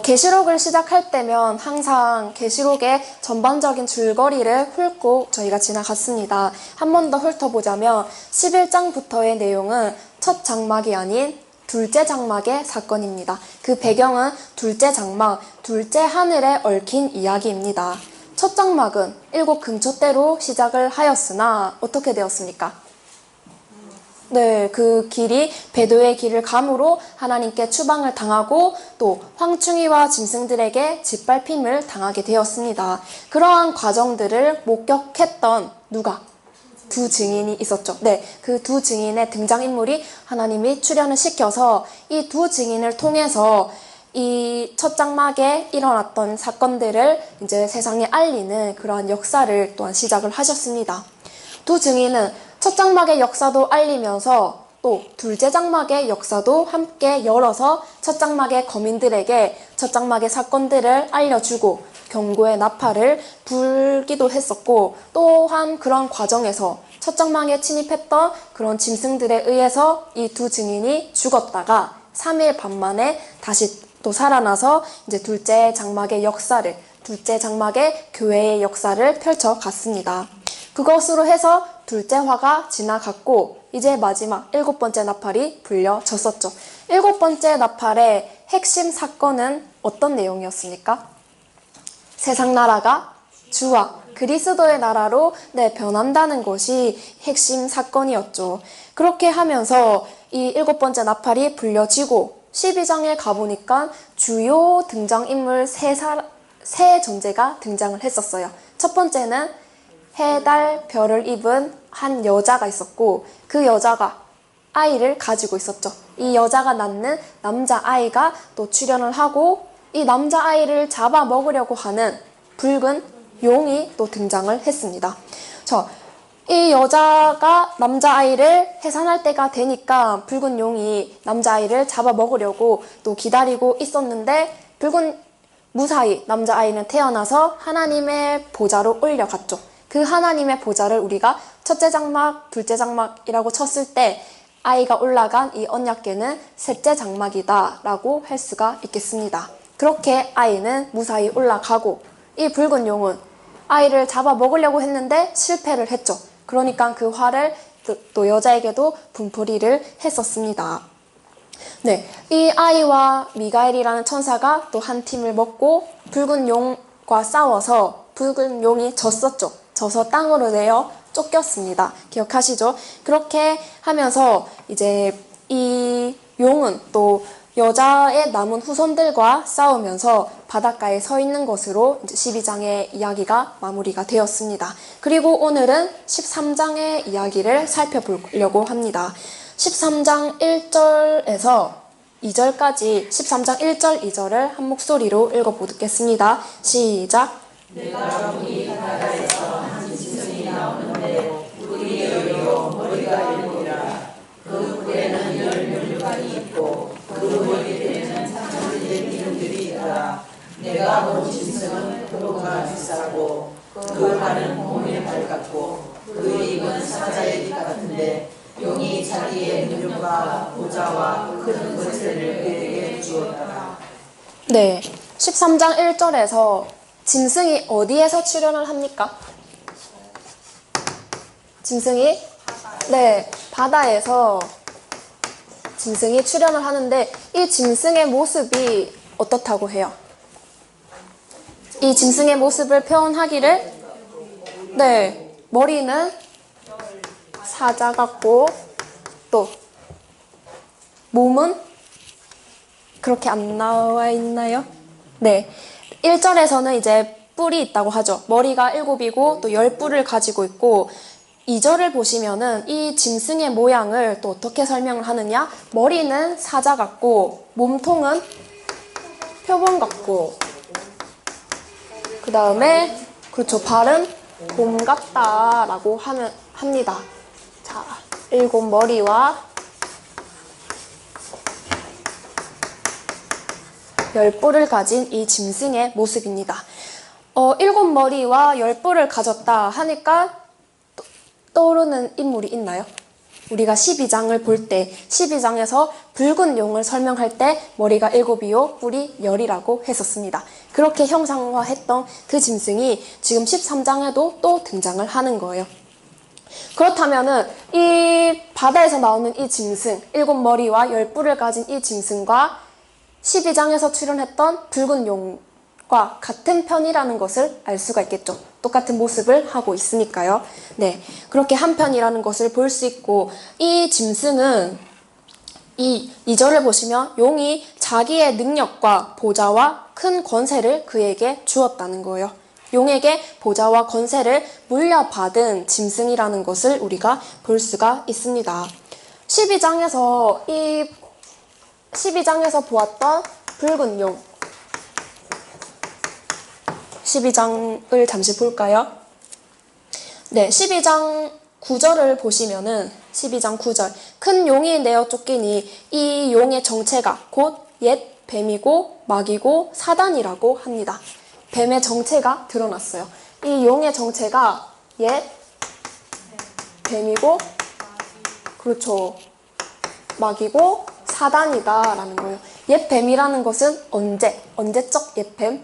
계시록을 시작할 때면 항상 계시록의 전반적인 줄거리를 훑고 저희가 지나갔습니다. 한 번 더 훑어보자면 11장부터의 내용은 첫 장막이 아닌 둘째 장막의 사건입니다. 그 배경은 둘째 장막, 둘째 하늘에 얽힌 이야기입니다. 첫 장막은 7 금초대로 시작을 하였으나 어떻게 되었습니까? 네, 그 길이 배도의 길을 감으로 하나님께 추방을 당하고 또 황충이와 짐승들에게 짓밟힘을 당하게 되었습니다. 그러한 과정들을 목격했던 누가? 두 증인이 있었죠. 네, 그 두 증인의 등장인물이 하나님이 출현을 시켜서 이 두 증인을 통해서 이 첫 장막에 일어났던 사건들을 이제 세상에 알리는 그러한 역사를 또한 시작을 하셨습니다. 두 증인은 첫 장막의 역사도 알리면서 또 둘째 장막의 역사도 함께 열어서 첫 장막의 거민들에게 첫 장막의 사건들을 알려주고 경고의 나팔을 불기도 했었고, 또한 그런 과정에서 첫 장막에 침입했던 그런 짐승들에 의해서 이 두 증인이 죽었다가 3일 반 만에 다시 또 살아나서 이제 둘째 장막의 역사를, 둘째 장막의 교회의 역사를 펼쳐갔습니다. 그것으로 해서 둘째 화가 지나갔고 이제 마지막 7번째 나팔이 불려졌었죠. 7번째 나팔의 핵심 사건은 어떤 내용이었습니까? 세상 나라가 주와 그리스도의 나라로 변한다는 것이 핵심 사건이었죠. 그렇게 하면서 이 7번째 나팔이 불려지고 12장에 가보니까 주요 등장인물 세 존재가 등장을 했었어요. 첫 번째는 해, 달, 별을 입은 한 여자가 있었고 그 여자가 아이를 가지고 있었죠. 이 여자가 낳는 남자아이가 또 출현을 하고 이 남자아이를 잡아먹으려고 하는 붉은 용이 또 등장을 했습니다. 이 여자가 남자아이를 해산할 때가 되니까 붉은 용이 남자아이를 잡아먹으려고 또 기다리고 있었는데 무사히 남자아이는 태어나서 하나님의 보좌로 올려갔죠. 그 하나님의 보좌를 우리가 첫째 장막, 둘째 장막이라고 쳤을 때 아이가 올라간 이 언약궤는 셋째 장막이다 라고 할 수가 있겠습니다. 그렇게 아이는 무사히 올라가고 이 붉은 용은 아이를 잡아먹으려고 했는데 실패를 했죠. 그러니까 그 화를 또 여자에게도 분풀이를 했었습니다. 네, 이 아이와 미가엘이라는 천사가 또 한 팀을 먹고 붉은 용과 싸워서 붉은 용이 졌었죠. 져서 땅으로 내어 쫓겼습니다. 기억하시죠? 그렇게 하면서 이제 이 용은 또 여자의 남은 후손들과 싸우면서 바닷가에 서 있는 것으로 이제 12장의 이야기가 마무리가 되었습니다. 그리고 오늘은 13장의 이야기를 살펴보려고 합니다. 13장 1절에서 2절까지 13장 1절 2절을 한 목소리로 읽어보겠습니다. 시작! 내가 보니 바다에서 한 짐승이 나오는데 우리의 의로 머리가 7이라. 그 뿔에는 10면류관이 있고 그 머리 뒤에는 천들의 기름들이 있더라. 내가 본 짐승은 도가 비싸고 그 발은 곰의 발 같고 그 입은 사자의 입 같은데 용이 자기의 능력과 보좌와 큰 권세를 그에게 주었더라. 네, 13장 1절에서 짐승이 어디에서 출현을 합니까? 짐승이? 네, 바다에서 짐승이 출현을 하는데 이 짐승의 모습이 어떻다고 해요? 이 짐승의 모습을 표현하기를 네, 머리는 사자 같고 또 몸은 그렇게 안 나와 있나요? 네, 1절에서는 이제 뿔이 있다고 하죠. 머리가 7이고 또 10뿔을 가지고 있고 2절을 보시면은 이 짐승의 모양을 또 어떻게 설명을 하느냐? 머리는 사자 같고 몸통은 표범 같고 그 다음에 그렇죠. 발은 곰 같다라고 합니다. 자, 7 머리와 10뿔을 가진 이 짐승의 모습입니다. 7 머리와 10뿔을 가졌다 하니까 떠오르는 인물이 있나요? 우리가 12장을 볼 때 12장에서 붉은 용을 설명할 때 머리가 7이요 뿔이 10이라고 했었습니다. 그렇게 형상화했던 그 짐승이 지금 13장에도 또 등장을 하는 거예요. 그렇다면은 이 바다에서 나오는 이 짐승 7머리와 10뿔을 가진 이 짐승과 12장에서 출현했던 붉은 용과 같은 편이라는 것을 알 수가 있겠죠. 똑같은 모습을 하고 있으니까요. 네, 그렇게 한 편이라는 것을 볼 수 있고, 이 짐승은 이 2절을 보시면 용이 자기의 능력과 보좌와 큰 권세를 그에게 주었다는 거예요. 용에게 보좌와 권세를 물려받은 짐승이라는 것을 우리가 볼 수가 있습니다. 12장에서 보았던 붉은 용, 12장을 잠시 볼까요? 네, 12장 9절을 보시면은 12장 9절 큰 용이 내어 쫓기니 이 용의 정체가 곧 옛 뱀이고 마귀고 사단이라고 합니다. 뱀의 정체가 드러났어요. 이 용의 정체가 옛 뱀이고 그렇죠. 마귀고 사단이다라는 거예요. 옛 뱀이라는 것은 언제적 옛 뱀?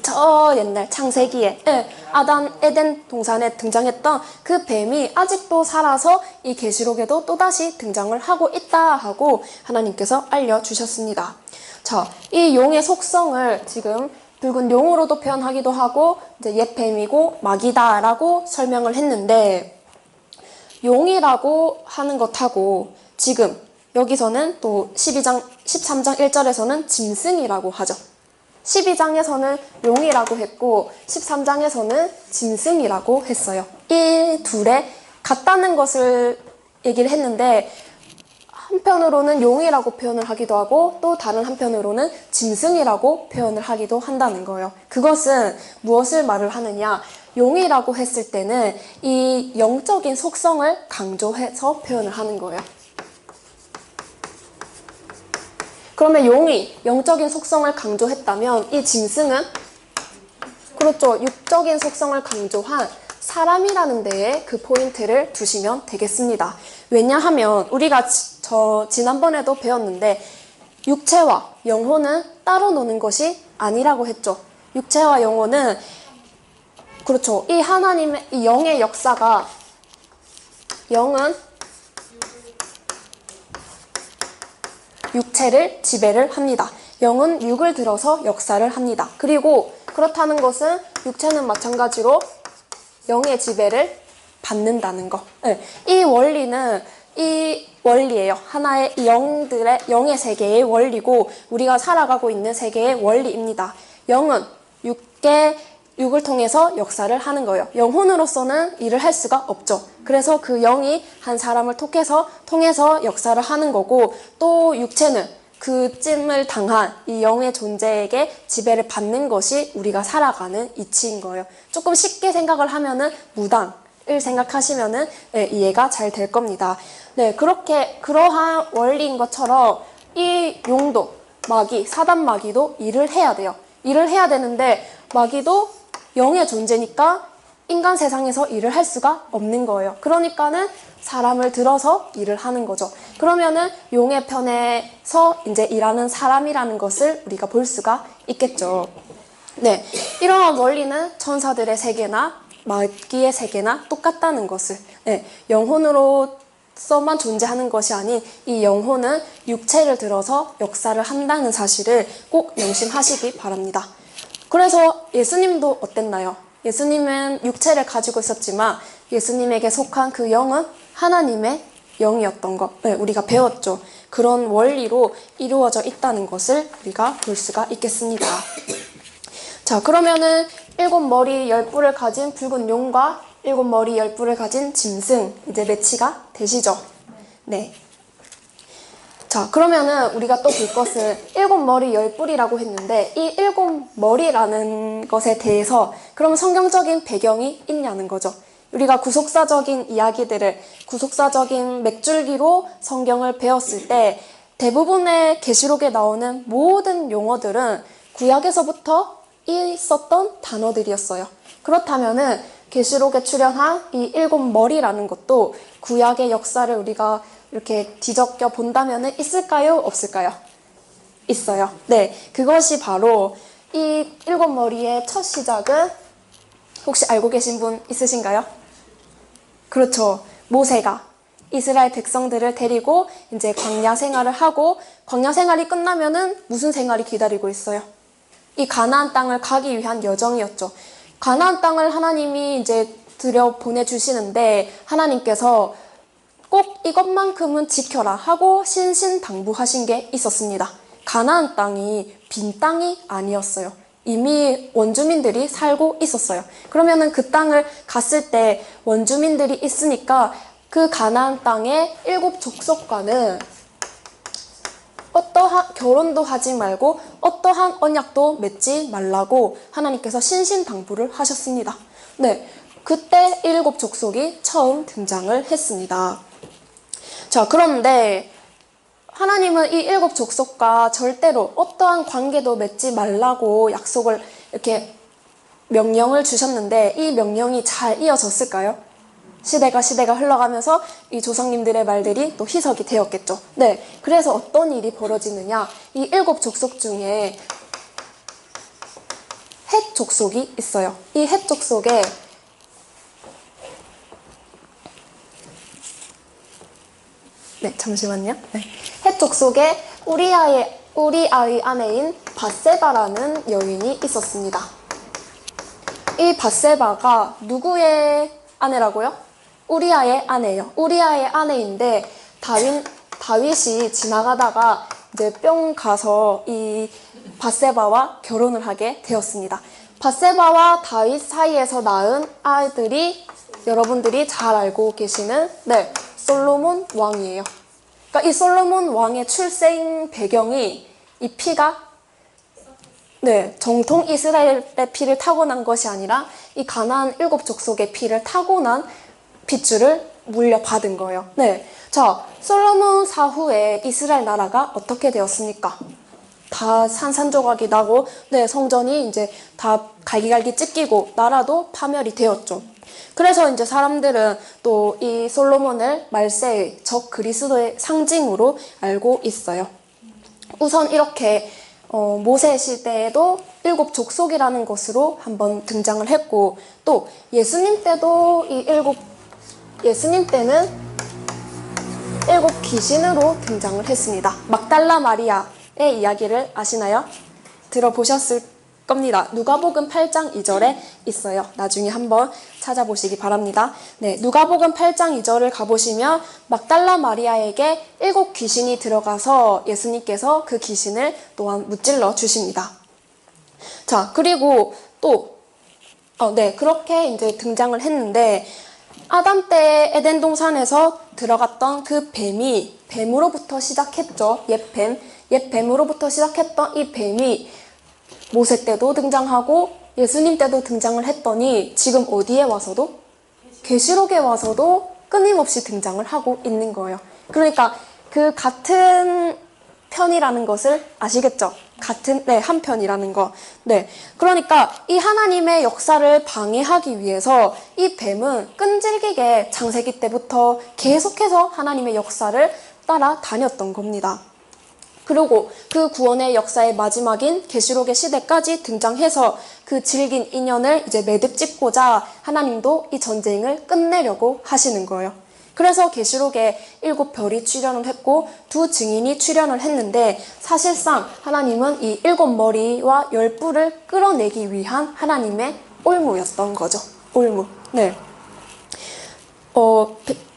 저 옛날 창세기에 아담 에덴 동산에 등장했던 그 뱀이 아직도 살아서 이 계시록에도 또다시 등장을 하고 있다 하고 하나님께서 알려주셨습니다. 자, 이 용의 속성을 지금 붉은 용으로도 표현하기도 하고 이제 옛 뱀이고 마귀다라고 설명을 했는데, 용이라고 하는 것하고 지금 여기서는 또 13장 1절에서는 짐승이라고 하죠. 12장에서는 용이라고 했고 13장에서는 짐승이라고 했어요. 이 둘에 같다는 것을 얘기를 했는데, 한편으로는 용이라고 표현을 하기도 하고 또 다른 한편으로는 짐승이라고 표현을 하기도 한다는 거예요. 그것은 무엇을 말을 하느냐, 용이라고 했을 때는 이 영적인 속성을 강조해서 표현을 하는 거예요. 그러면 용이 영적인 속성을 강조했다면 이 짐승은 그렇죠, 육적인 속성을 강조한 사람이라는 데에 그 포인트를 두시면 되겠습니다. 왜냐하면 우리가 지난번에도 배웠는데 육체와 영혼은 따로 노는 것이 아니라고 했죠. 육체와 영혼은 그렇죠, 이 하나님의 이 영의 역사가, 영은 육체를 지배를 합니다. 영은 육을 들어서 역사를 합니다. 그리고 그렇다는 것은 육체는 마찬가지로 영의 지배를 받는다는 거. 네. 이 원리는 이 원리예요. 하나의 영의 세계의 원리고 우리가 살아가고 있는 세계의 원리입니다. 영은 육을 통해서 역사를 하는 거예요. 영혼으로서는 일을 할 수가 없죠. 그래서 그 영이 한 사람을 통해서 역사를 하는 거고, 또 육체는 그 찜을 당한 이 영의 존재에게 지배를 받는 것이 우리가 살아가는 이치인 거예요. 조금 쉽게 생각을 하면은 무당을 생각하시면은 이해가 잘 될 겁니다. 네, 그러한 원리인 것처럼 이 용도, 사단 마귀도 일을 해야 돼요. 일을 해야 되는데 마귀도 영의 존재니까 인간 세상에서 일을 할 수가 없는 거예요. 그러니까는 사람을 들어서 일을 하는 거죠. 그러면은 용의 편에서 이제 일하는 사람이라는 것을 우리가 볼 수가 있겠죠. 네, 이러한 원리는 천사들의 세계나 마귀의 세계나 똑같다는 것을, 영혼으로서만 존재하는 것이 아닌 이 영혼은 육체를 들어서 역사를 한다는 사실을 꼭 명심하시기 바랍니다. 그래서 예수님도 어땠나요? 예수님은 육체를 가지고 있었지만 예수님에게 속한 그 영은 하나님의 영이었던 것, 우리가 배웠죠. 그런 원리로 이루어져 있다는 것을 우리가 볼 수가 있겠습니다. 자, 그러면은 7머리 10뿔을 가진 붉은 용과 7머리 10뿔을 가진 짐승, 이제 매치가 되시죠? 네. 자, 그러면은 우리가 또 볼 것은 7머리 10뿔이라고 했는데, 이 7머리라는 것에 대해서 그럼 성경적인 배경이 있냐는 거죠. 우리가 구속사적인 이야기들을, 구속사적인 맥줄기로 성경을 배웠을 때 대부분의 계시록에 나오는 모든 용어들은 구약에서부터 있었던 단어들이었어요. 그렇다면은 계시록에 출연한 이 일곱 머리라는 것도 구약의 역사를 우리가 이렇게 뒤적여 본다면 있을까요? 없을까요? 있어요. 네, 그것이 바로 이 일곱 머리의 첫 시작은 혹시 알고 계신 분 있으신가요? 그렇죠. 모세가 이스라엘 백성들을 데리고 이제 광야 생활을 하고 광야 생활이 끝나면은 무슨 생활이 기다리고 있어요? 이 가나안 땅을 가기 위한 여정이었죠. 가나안 땅을 하나님이 이제 들여 보내주시는데 하나님께서 꼭 이것만큼은 지켜라 하고 신신당부하신 게 있었습니다. 가나안 땅이 빈 땅이 아니었어요. 이미 원주민들이 살고 있었어요. 그러면은 그 땅을 갔을 때 원주민들이 있으니까 그 가나안 땅의 일곱 족속과는 어떠한 결혼도 하지 말고 어떠한 언약도 맺지 말라고 하나님께서 신신당부를 하셨습니다. 네, 그때 일곱 족속이 처음 등장을 했습니다. 자, 그런데 하나님은 이 일곱 족속과 절대로 어떠한 관계도 맺지 말라고 약속을 이렇게 명령을 주셨는데 이 명령이 잘 이어졌을까요? 시대가 흘러가면서 이 조상님들의 말들이 또 희석이 되었겠죠. 네, 그래서 어떤 일이 벌어지느냐? 이 일곱 족속 중에 헷 족속이 있어요. 이 헷 족속에 네, 잠시만요. 네. 헷 족속에 우리아의 아내인 밧세바라는 여인이 있었습니다. 이 밧세바가 누구의 아내라고요? 우리아의 아내예요. 우리아의 아내인데 다윗이 지나가다가 이제 뿅 가서 이 밧세바와 결혼을 하게 되었습니다. 밧세바와 다윗 사이에서 낳은 아이들이 여러분들이 잘 알고 계시는 네, 솔로몬 왕이에요. 그러니까 이 솔로몬 왕의 출생 배경이 이 피가 네, 정통 이스라엘의 피를 타고난 것이 아니라 이 가나안 일곱 족속의 피를 타고난 핏줄을 물려받은 거예요. 네, 자, 솔로몬 사후에 이스라엘 나라가 어떻게 되었습니까? 다 산산조각이 나고, 네, 성전이 이제 다 갈기갈기 찢기고 나라도 파멸이 되었죠. 그래서 이제 사람들은 또 이 솔로몬을 말세의 적 그리스도의 상징으로 알고 있어요. 우선 이렇게 모세 시대에도 일곱 족속이라는 것으로 한번 등장을 했고 또 예수님 때도 예수님 때는 일곱 귀신으로 등장을 했습니다. 막달라 마리아의 이야기를 아시나요? 들어보셨을 겁니다. 누가복음 8장 2절에 있어요. 나중에 한번 찾아보시기 바랍니다. 네, 누가복음 8장 2절을 가보시면 막달라 마리아에게 일곱 귀신이 들어가서 예수님께서 그 귀신을 또한 무찔러 주십니다. 자, 그리고 또 네, 그렇게 이제 등장을 했는데 아담 때 에덴 동산에서 들어갔던 그 뱀으로부터 시작했죠. 옛뱀으로부터 시작했던 이 뱀이 모세 때도 등장하고 예수님 때도 등장을 했더니 지금 어디에 와서도? 계시록에 와서도 끊임없이 등장을 하고 있는 거예요. 그러니까 그 같은 편이라는 것을 아시겠죠? 한 편이라는 거. 네. 그러니까 이 하나님의 역사를 방해하기 위해서 이 뱀은 끈질기게 창세기 때부터 계속해서 하나님의 역사를 따라다녔던 겁니다. 그리고 그 구원의 역사의 마지막인 계시록의 시대까지 등장해서 그 질긴 인연을 이제 매듭 짓고자 하나님도 이 전쟁을 끝내려고 하시는 거예요. 그래서 계시록에 7별이 출현을 했고 2 증인이 출현을 했는데 사실상 하나님은 이 7머리와 10뿔을 끌어내기 위한 하나님의 올무였던 거죠. 올무. 네.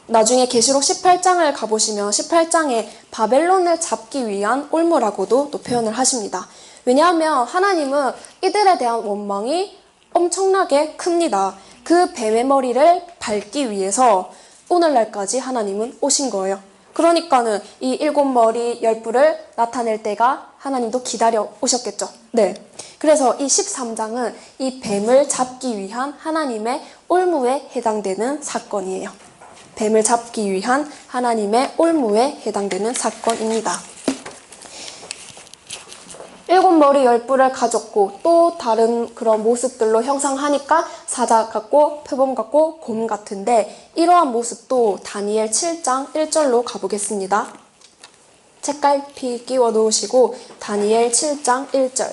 나중에 계시록 18장을 가보시면 18장에 바벨론을 잡기 위한 올무라고도 또 표현을 하십니다. 왜냐하면 하나님은 이들에 대한 원망이 엄청나게 큽니다. 그 뱀의 머리를 밟기 위해서 오늘날까지 하나님은 오신 거예요. 그러니까는 이 7머리 10뿔을 나타낼 때가 하나님도 기다려 오셨겠죠. 네. 그래서 이 13장은 이 뱀을 잡기 위한 하나님의 올무에 해당되는 사건이에요. 뱀을 잡기 위한 하나님의 올무에 해당되는 사건입니다. 7머리 10뿔을 가졌고 또 다른 그런 모습들로 형상하니까 사자 같고 표범 같고 곰 같은데 이러한 모습도 다니엘 7장 1절로 가보겠습니다. 책갈피 끼워 놓으시고 다니엘 7장 1절.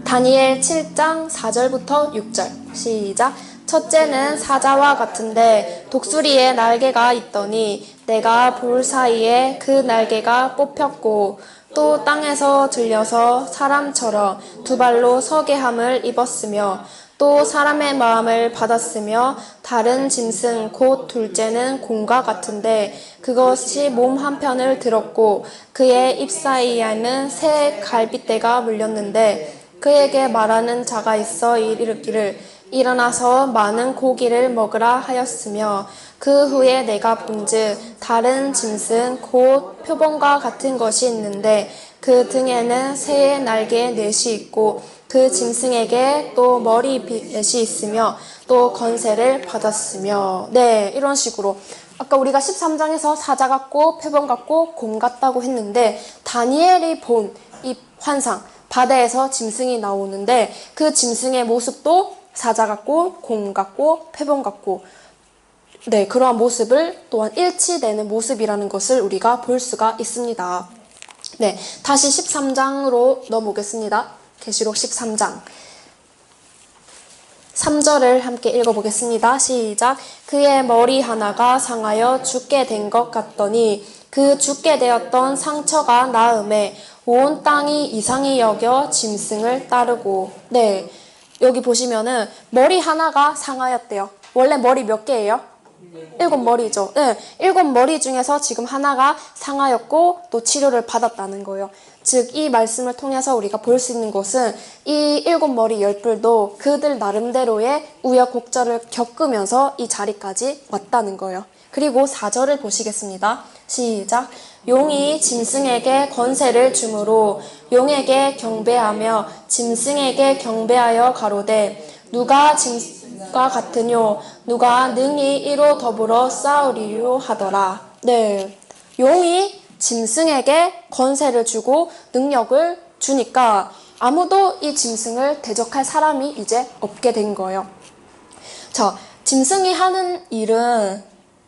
다니엘 7장 4절부터 6절. 시작. 첫째는 사자와 같은데 독수리의 날개가 있더니 내가 볼 사이에 그 날개가 뽑혔고 또 땅에서 들려서 사람처럼 두 발로 서게 함을 입었으며 또 사람의 마음을 받았으며 다른 짐승 곧 둘째는 곰과 같은데 그것이 몸 한편을 들었고 그의 입 사이에는 새 갈빗대가 물렸는데 그에게 말하는 자가 있어 이르기를 일어나서 많은 고기를 먹으라 하였으며 그 후에 내가 본즉 다른 짐승 곧 표범과 같은 것이 있는데 그 등에는 새의 날개 넷이 있고 그 짐승에게 또 머리 넷이 있으며 또 권세를 받았으며. 네, 이런 식으로 아까 우리가 13장에서 사자 같고 표범 같고 곰 같다고 했는데 다니엘이 본 이 환상, 바다에서 짐승이 나오는데 그 짐승의 모습도 사자 같고 곰 같고 표범 같고 네, 그러한 모습을 또한 일치되는 모습이라는 것을 우리가 볼 수가 있습니다. 네, 다시 13장으로 넘어오겠습니다. 계시록 13장 3절을 함께 읽어보겠습니다. 시작. 그의 머리 하나가 상하여 죽게 된 것 같더니 그 죽게 되었던 상처가 나음에 온 땅이 이상히 여겨 짐승을 따르고. 네, 여기 보시면은 머리 하나가 상하였대요. 원래 머리 몇 개예요? 7머리죠. 네, 7머리 중에서 지금 하나가 상하였고 또 치료를 받았다는 거예요. 즉 이 말씀을 통해서 우리가 볼 수 있는 것은 이 7머리 10뿔도 그들 나름대로의 우여곡절을 겪으면서 이 자리까지 왔다는 거예요. 그리고 4절을 보시겠습니다. 시작. 용이 짐승에게 권세를 주므로 용에게 경배하며 짐승에게 경배하여 가로되 누가 짐승과 같으뇨 누가 능히 이로 더불어 싸우리요 하더라. 네, 용이 짐승에게 권세를 주고 능력을 주니까 아무도 이 짐승을 대적할 사람이 이제 없게 된 거예요. 자, 짐승이 하는 일은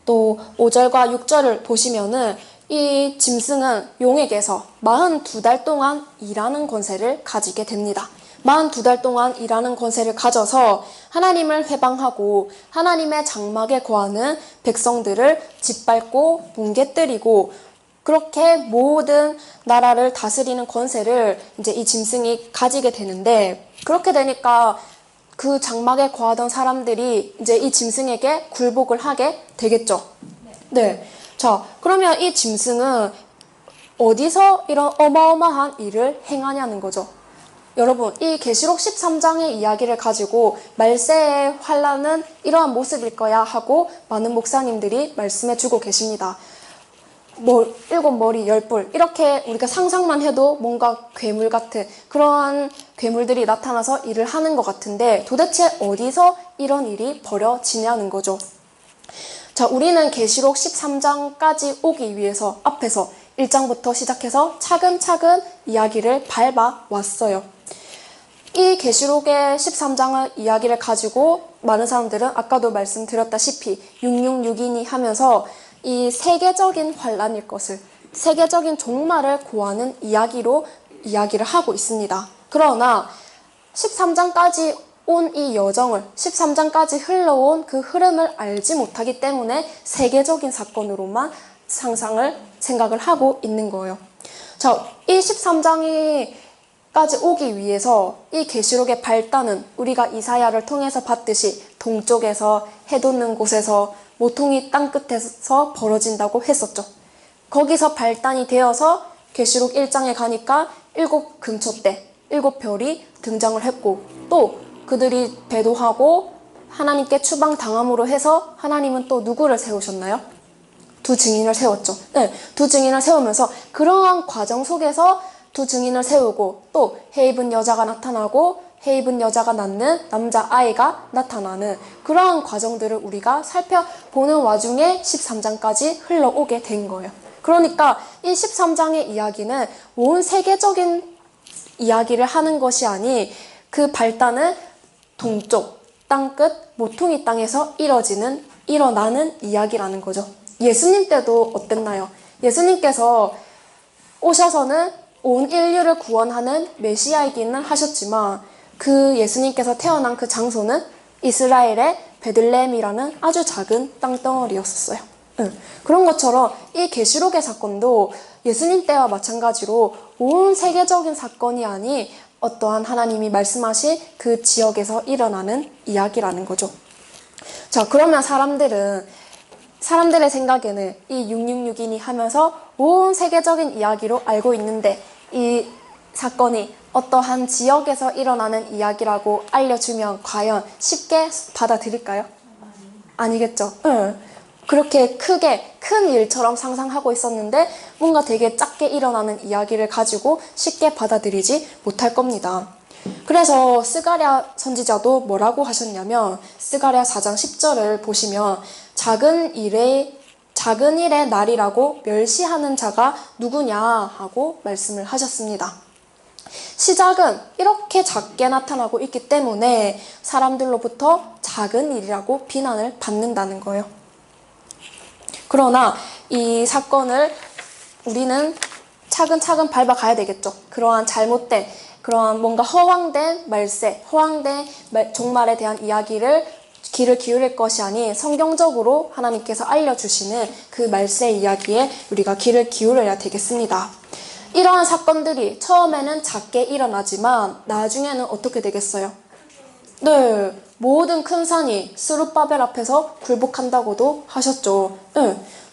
또 5절과 6절을 보시면은 이 짐승은 용에게서 42달 동안 일하는 권세를 가지게 됩니다. 42달 동안 일하는 권세를 가져서 하나님을 회방하고 하나님의 장막에 거하는 백성들을 짓밟고 뭉개뜨리고 그렇게 모든 나라를 다스리는 권세를 이제 이 짐승이 가지게 되는데 그렇게 되니까 그 장막에 거하던 사람들이 이제 이 짐승에게 굴복을 하게 되겠죠. 네. 자, 그러면 이 짐승은 어디서 이런 어마어마한 일을 행하냐는 거죠. 여러분, 이 계시록 13장의 이야기를 가지고 말세의 환란은 이러한 모습일 거야 하고 많은 목사님들이 말씀해 주고 계십니다. 7머리 10뿔 이렇게 우리가 상상만 해도 뭔가 괴물 같은 그런 괴물들이 나타나서 일을 하는 것 같은데 도대체 어디서 이런 일이 벌어지냐는 거죠. 자, 우리는 계시록 13장까지 오기 위해서 앞에서 1장부터 시작해서 차근차근 이야기를 밟아왔어요. 이 계시록의 13장의 이야기를 가지고 많은 사람들은 아까도 말씀드렸다시피 666이니 하면서 이 세계적인 환란일 것을 세계적인 종말을 고하는 이야기로 이야기를 하고 있습니다. 그러나 13장까지 온 이 여정을 13장까지 흘러온 그 흐름을 알지 못하기 때문에 세계적인 사건으로만 생각을 하고 있는 거예요. 자, 이 13장까지 오기 위해서 이 계시록의 발단은 우리가 이사야를 통해서 봤듯이 동쪽에서 해 돋는 곳에서 모퉁이 땅끝에서 벌어진다고 했었죠. 거기서 발단이 되어서 계시록 1장에 가니까 7 금초대, 7별이 등장을 했고 또 그들이 배도하고 하나님께 추방당함으로 해서 하나님은 또 누구를 세우셨나요? 2 증인을 세웠죠. 네, 2 증인을 세우면서 그러한 과정 속에서 2 증인을 세우고 또 해 입은 여자가 나타나고 해 입은 여자가 낳는 남자아이가 나타나는 그러한 과정들을 우리가 살펴보는 와중에 13장까지 흘러오게 된 거예요. 그러니까 이 13장의 이야기는 온 세계적인 이야기를 하는 것이 아니 그 발단은 동쪽 땅끝 모퉁이 땅에서 일어나는 이야기라는 거죠. 예수님 때도 어땠나요? 예수님께서 오셔서는 온 인류를 구원하는 메시아이기는 하셨지만 그 예수님께서 태어난 그 장소는 이스라엘의 베들레헴이라는 아주 작은 땅덩어리였었어요. 그런 것처럼 이 계시록의 사건도 예수님 때와 마찬가지로 온 세계적인 사건이 아닌 어떠한 하나님이 말씀하신 그 지역에서 일어나는 이야기라는 거죠. 자, 그러면 사람들의 생각에는 이 666이니 하면서 온 세계적인 이야기로 알고 있는데 이 사건이 어떠한 지역에서 일어나는 이야기라고 알려주면 과연 쉽게 받아들일까요? 아니겠죠. 그렇게 크게 큰 일처럼 상상하고 있었는데 뭔가 되게 작게 일어나는 이야기를 가지고 쉽게 받아들이지 못할 겁니다. 그래서 스가랴 선지자도 뭐라고 하셨냐면 스가랴 4장 10절을 보시면 작은 일의 날이라고 멸시하는 자가 누구냐 하고 말씀을 하셨습니다. 시작은 이렇게 작게 나타나고 있기 때문에 사람들로부터 작은 일이라고 비난을 받는다는 거예요. 그러나 이 사건을 우리는 차근차근 밟아가야 되겠죠. 그러한 잘못된, 그러한 뭔가 허황된 말세, 허황된 종말에 대한 이야기를 귀를 기울일 것이 아닌 성경적으로 하나님께서 알려주시는 그 말세 이야기에 우리가 귀를 기울여야 되겠습니다. 이러한 사건들이 처음에는 작게 일어나지만 나중에는 어떻게 되겠어요? 네, 모든 큰 산이 스룹바벨 앞에서 굴복한다고도 하셨죠.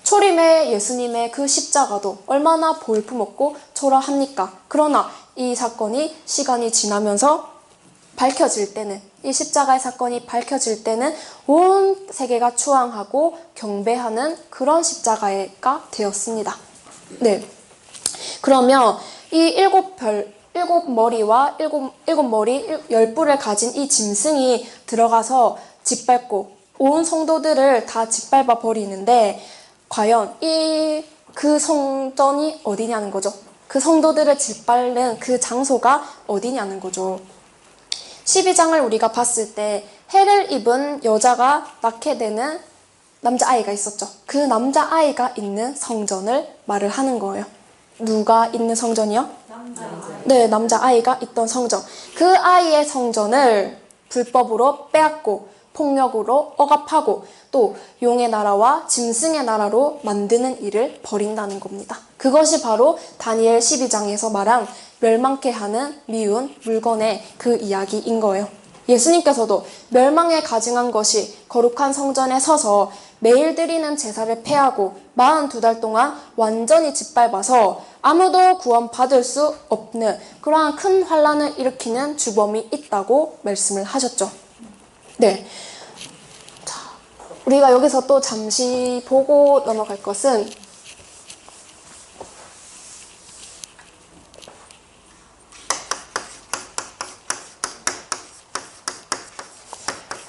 초림의 예수님의 그 십자가도 얼마나 볼품없고 초라합니까? 그러나 이 사건이 시간이 지나면서 밝혀질 때는, 이 십자가의 사건이 밝혀질 때는 온 세계가 추앙하고 경배하는 그런 십자가가 되었습니다. 네. 그러면 이 일곱 머리와 일곱 머리, 10뿔을 가진 이 짐승이 들어가서 짓밟고 온 성도들을 다 짓밟아 버리는데 과연 그 성전이 어디냐는 거죠. 그 성도들을 짓밟는 그 장소가 어디냐는 거죠. 12장을 우리가 봤을 때 해를 입은 여자가 낳게 되는 남자아이가 있었죠. 그 남자아이가 있는 성전을 말을 하는 거예요. 누가 있는 성전이요? 네, 남자아이가 있던 성전. 그 아이의 성전을 불법으로 빼앗고 폭력으로 억압하고 또 용의 나라와 짐승의 나라로 만드는 일을 벌인다는 겁니다. 그것이 바로 다니엘 12장에서 말한 멸망케 하는 미운 물건의 그 이야기인 거예요. 예수님께서도 멸망에 가증한 것이 거룩한 성전에 서서 매일 드리는 제사를 폐하고 42달 동안 완전히 짓밟아서 아무도 구원받을 수 없는 그러한 큰 환란을 일으키는 주범이 있다고 말씀을 하셨죠. 네. 자, 우리가 여기서 또 잠시 보고 넘어갈 것은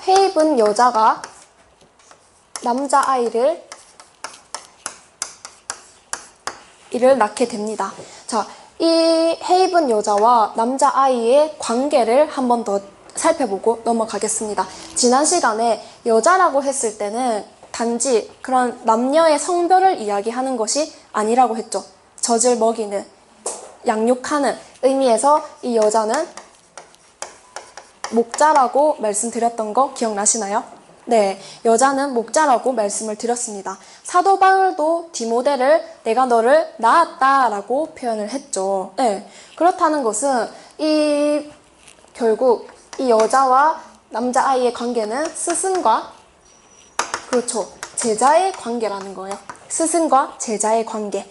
해 입은 여자가 남자아이를 낳게 됩니다. 자, 이 해 입은 여자와 남자아이의 관계를 한 번 더 살펴보고 넘어가겠습니다. 지난 시간에 여자라고 했을 때는 단지 그런 남녀의 성별을 이야기하는 것이 아니라고 했죠. 젖을 먹이는, 양육하는 의미에서 이 여자는 목자라고 말씀드렸던 거 기억나시나요? 네, 여자는 목자라고 말씀을 드렸습니다. 사도 바울도 디모데를 내가 너를 낳았다 라고 표현을 했죠. 네, 그렇다는 것은 결국 이 여자와 남자아이의 관계는 스승과 그렇죠, 제자의 관계라는 거예요. 스승과 제자의 관계.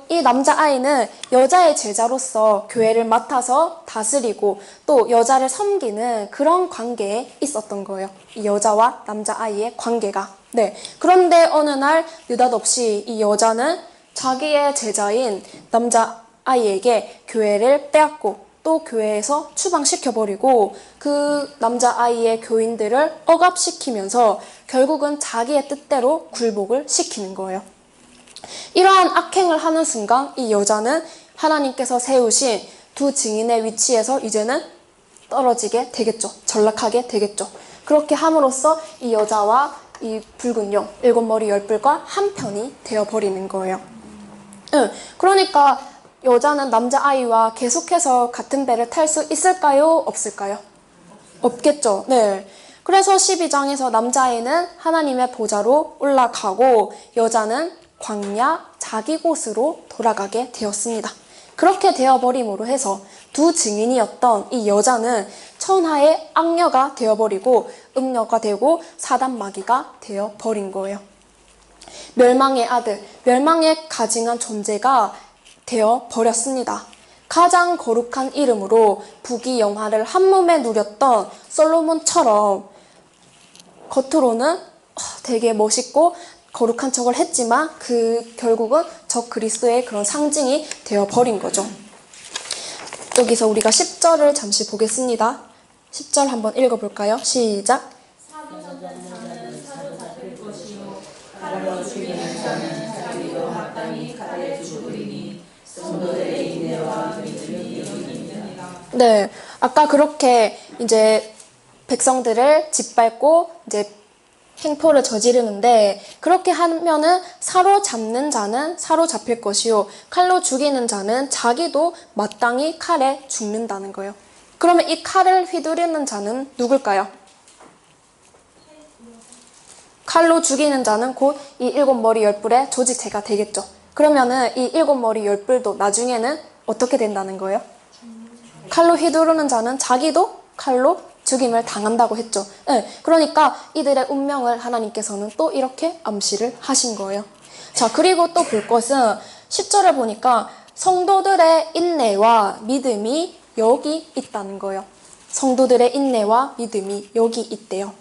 이 남자아이는 여자의 제자로서 교회를 맡아서 다스리고 또 여자를 섬기는 그런 관계에 있었던 거예요. 이 여자와 남자아이의 관계가. 네. 그런데 어느 날 느닷없이 이 여자는 자기의 제자인 남자아이에게 교회를 빼앗고 또 교회에서 추방시켜버리고 그 남자아이의 교인들을 억압시키면서 결국은 자기의 뜻대로 굴복을 시키는 거예요. 이러한 악행을 하는 순간 이 여자는 하나님께서 세우신 두 증인의 위치에서 이제는 떨어지게 되겠죠. 전락하게 되겠죠. 그렇게 함으로써 이 여자와 이 붉은 용, 일곱 머리 열 뿔과 한 편이 되어버리는 거예요. 그러니까 여자는 남자아이와 계속해서 같은 배를 탈 수 있을까요? 없을까요? 없겠죠. 네. 그래서 12장에서 남자아이는 하나님의 보좌로 올라가고 여자는 광야 자기 곳으로 돌아가게 되었습니다. 그렇게 되어버림으로 해서 두 증인이었던 이 여자는 천하의 악녀가 되어버리고 음녀가 되고 사단마귀가 되어버린 거예요. 멸망의 아들, 멸망에 가증한 존재가 되어버렸습니다. 가장 거룩한 이름으로 부귀영화를 한 몸에 누렸던 솔로몬처럼 겉으로는 되게 멋있고 거룩한 척을 했지만 결국은 저 그리스도의 그런 상징이 되어버린 거죠. 여기서 우리가 10절을 잠시 보겠습니다. 10절 한번 읽어볼까요? 시작. 칼로 죽이는 자는 자기도 마땅히 칼에 죽으리니 성도들의 인내와 믿음이 여기 있느니라. 네, 아까 그렇게 이제 백성들을 짓밟고 이제 행포를 저지르는데 그렇게 하면은 사로잡는 자는 사로잡힐 것이요 칼로 죽이는 자는 자기도 마땅히 칼에 죽는다는 거예요. 그러면 이 칼을 휘두르는 자는 누굴까요? 칼로 죽이는 자는 곧 이 일곱 머리 열 뿔의 조직체가 되겠죠. 그러면은 이 일곱 머리 열 뿔도 나중에는 어떻게 된다는 거예요? 칼로 휘두르는 자는 자기도 칼로 죽임을 당한다고 했죠. 네, 그러니까 이들의 운명을 하나님께서는 또 이렇게 암시를 하신 거예요. 자, 그리고 또 볼 것은 10절을 보니까 성도들의 인내와 믿음이 여기 있다는 거예요. 성도들의 인내와 믿음이 여기 있대요.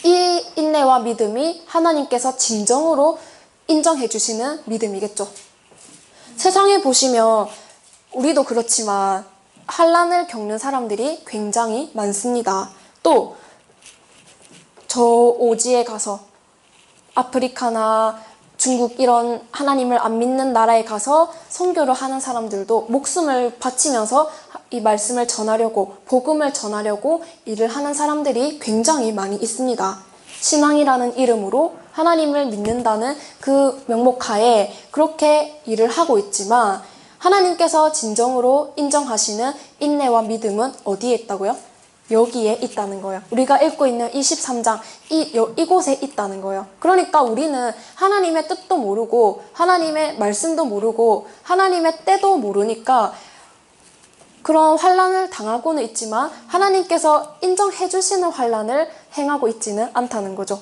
이 인내와 믿음이 하나님께서 진정으로 인정해 주시는 믿음이겠죠. 세상에 보시면 우리도 그렇지만 환난을 겪는 사람들이 굉장히 많습니다. 또 저 오지에 가서 아프리카나 중국 이런 하나님을 안 믿는 나라에 가서 선교를 하는 사람들도 목숨을 바치면서 이 말씀을 전하려고 복음을 전하려고 일을 하는 사람들이 굉장히 많이 있습니다. 신앙이라는 이름으로 하나님을 믿는다는 그 명목하에 그렇게 일을 하고 있지만 하나님께서 진정으로 인정하시는 인내와 믿음은 어디에 있다고요? 여기에 있다는 거예요. 우리가 읽고 있는 23장 이곳에 있다는 거예요. 그러니까 우리는 하나님의 뜻도 모르고 하나님의 말씀도 모르고 하나님의 때도 모르니까 그런 환난을 당하고는 있지만 하나님께서 인정해 주시는 환난을 행하고 있지는 않다는 거죠.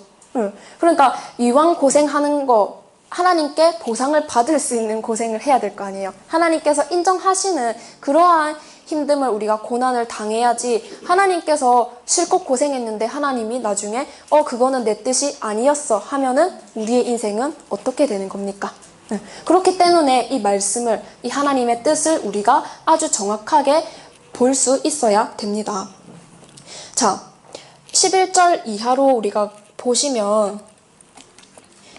그러니까 이왕 고생하는 거 하나님께 보상을 받을 수 있는 고생을 해야 될 거 아니에요. 하나님께서 인정하시는 그러한 힘듦을 우리가 고난을 당해야지 하나님께서 실컷 고생했는데 하나님이 나중에 그거는 내 뜻이 아니었어 하면은 우리의 인생은 어떻게 되는 겁니까? 그렇기 때문에 이 말씀을 이 하나님의 뜻을 우리가 아주 정확하게 볼 수 있어야 됩니다. 자, 11절 이하로 우리가 보시면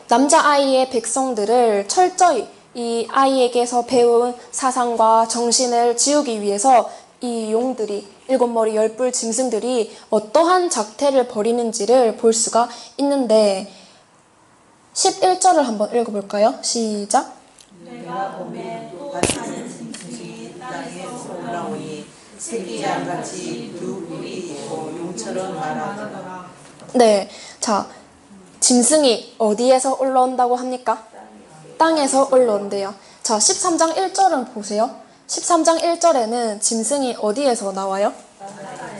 남자아이의 백성들을 철저히 이 아이에게서 배운 사상과 정신을 지우기 위해서 이 용들이 일곱 머리 열 뿔 짐승들이 어떠한 작태를 벌이는지를 볼 수가 있는데 11절을 한번 읽어볼까요? 시작. 내가 봄에 또 다른 짐승이 땅에서 올라오니 새끼 양같이 두 뿔이 있고 용처럼 말하더라. 네, 자, 짐승이 어디에서 올라온다고 합니까? 땅에서 올라온대요. 자, 13장 1절은 보세요. 13장 1절에는 짐승이 어디에서 나와요?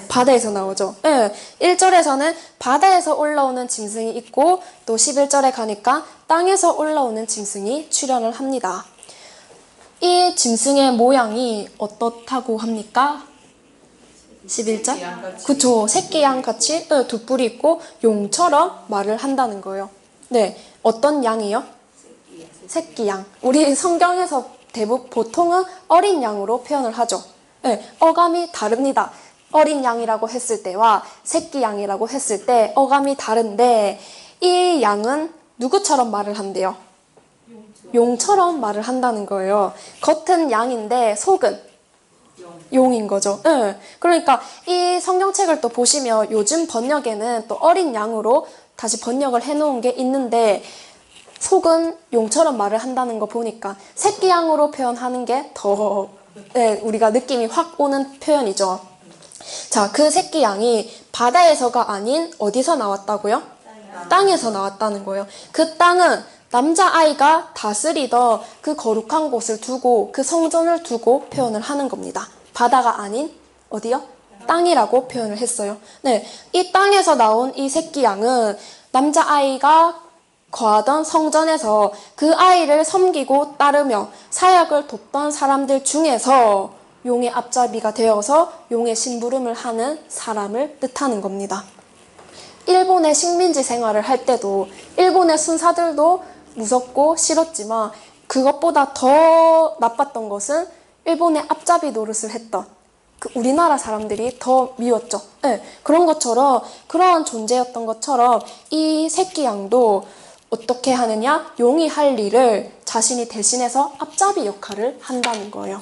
바다에서 나오죠. 네, 1절에서는 바다에서 올라오는 짐승이 있고 또 11절에 가니까 땅에서 올라오는 짐승이 출현을 합니다. 이 짐승의 모양이 어떻다고 합니까? 11절? 그쵸. 새끼 양같이 두 뿔이 있고 용처럼 말을 한다는 거예요. 네, 어떤 양이요? 새끼 양. 우리 성경에서 보통은 어린 양으로 표현을 하죠. 네, 어감이 다릅니다. 어린 양이라고 했을 때와 새끼 양이라고 했을 때 어감이 다른데 이 양은 누구처럼 말을 한대요? 용처럼 말을 한다는 거예요. 겉은 양인데 속은 용인 거죠. 네. 그러니까 이 성경책을 또 보시면 요즘 번역에는 또 어린 양으로 다시 번역을 해놓은 게 있는데 속은 용처럼 말을 한다는 거 보니까 새끼 양으로 표현하는 게 더 우리가 느낌이 확 오는 표현이죠. 자, 그 새끼 양이 바다에서가 아닌 어디서 나왔다고요? 땅에서 나왔다는 거예요. 그 땅은 남자아이가 다스리던 그 거룩한 곳을 두고 그 성전을 두고 표현을 하는 겁니다. 바다가 아닌 어디요? 땅이라고 표현을 했어요. 네, 이 땅에서 나온 이 새끼 양은 남자아이가 거하던 성전에서 그 아이를 섬기고 따르며 사역을 돕던 사람들 중에서 용의 앞잡이가 되어서 용의 심부름을 하는 사람을 뜻하는 겁니다. 일본의 식민지 생활을 할 때도 일본의 순사들도 무섭고 싫었지만 그것보다 더 나빴던 것은 일본의 앞잡이 노릇을 했던 그 우리나라 사람들이 더 미웠죠. 네, 그런 것처럼 그러한 존재였던 것처럼 이 새끼 양도 어떻게 하느냐? 용이 할 일을 자신이 대신해서 앞잡이 역할을 한다는 거예요.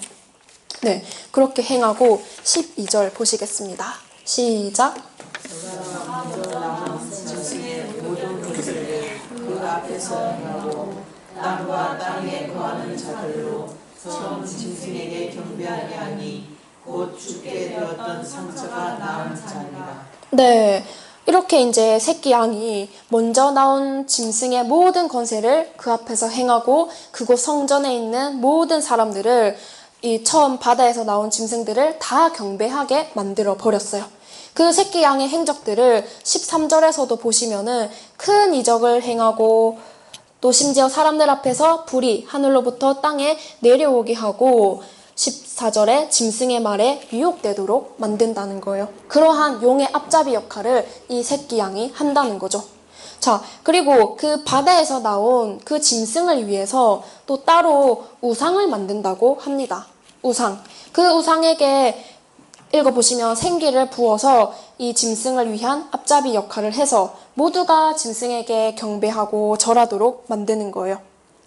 네, 그렇게 행하고 12절 보시겠습니다. 시작. 그 앞에서 행하고 땅과 땅에 거하는 자들로 처음 짐승에게 경배하게 하니 곧 죽게 되었던 상처가 나은 자니라. 네, 이렇게 이제 새끼 양이 먼저 나온 짐승의 모든 권세를 그 앞에서 행하고 그곳 성전에 있는 모든 사람들을 이 처음 바다에서 나온 짐승들을 다 경배하게 만들어 버렸어요. 그 새끼 양의 행적들을 13절에서도 보시면은 큰 이적을 행하고 또 심지어 사람들 앞에서 불이 하늘로부터 땅에 내려오게 하고 14절에 짐승의 말에 유혹되도록 만든다는 거예요. 그러한 용의 앞잡이 역할을 이 새끼 양이 한다는 거죠. 자, 그리고 그 바다에서 나온 그 짐승을 위해서 또 따로 우상을 만든다고 합니다. 우상. 그 우상에게 읽어보시면 생기를 부어서 이 짐승을 위한 앞잡이 역할을 해서 모두가 짐승에게 경배하고 절하도록 만드는 거예요.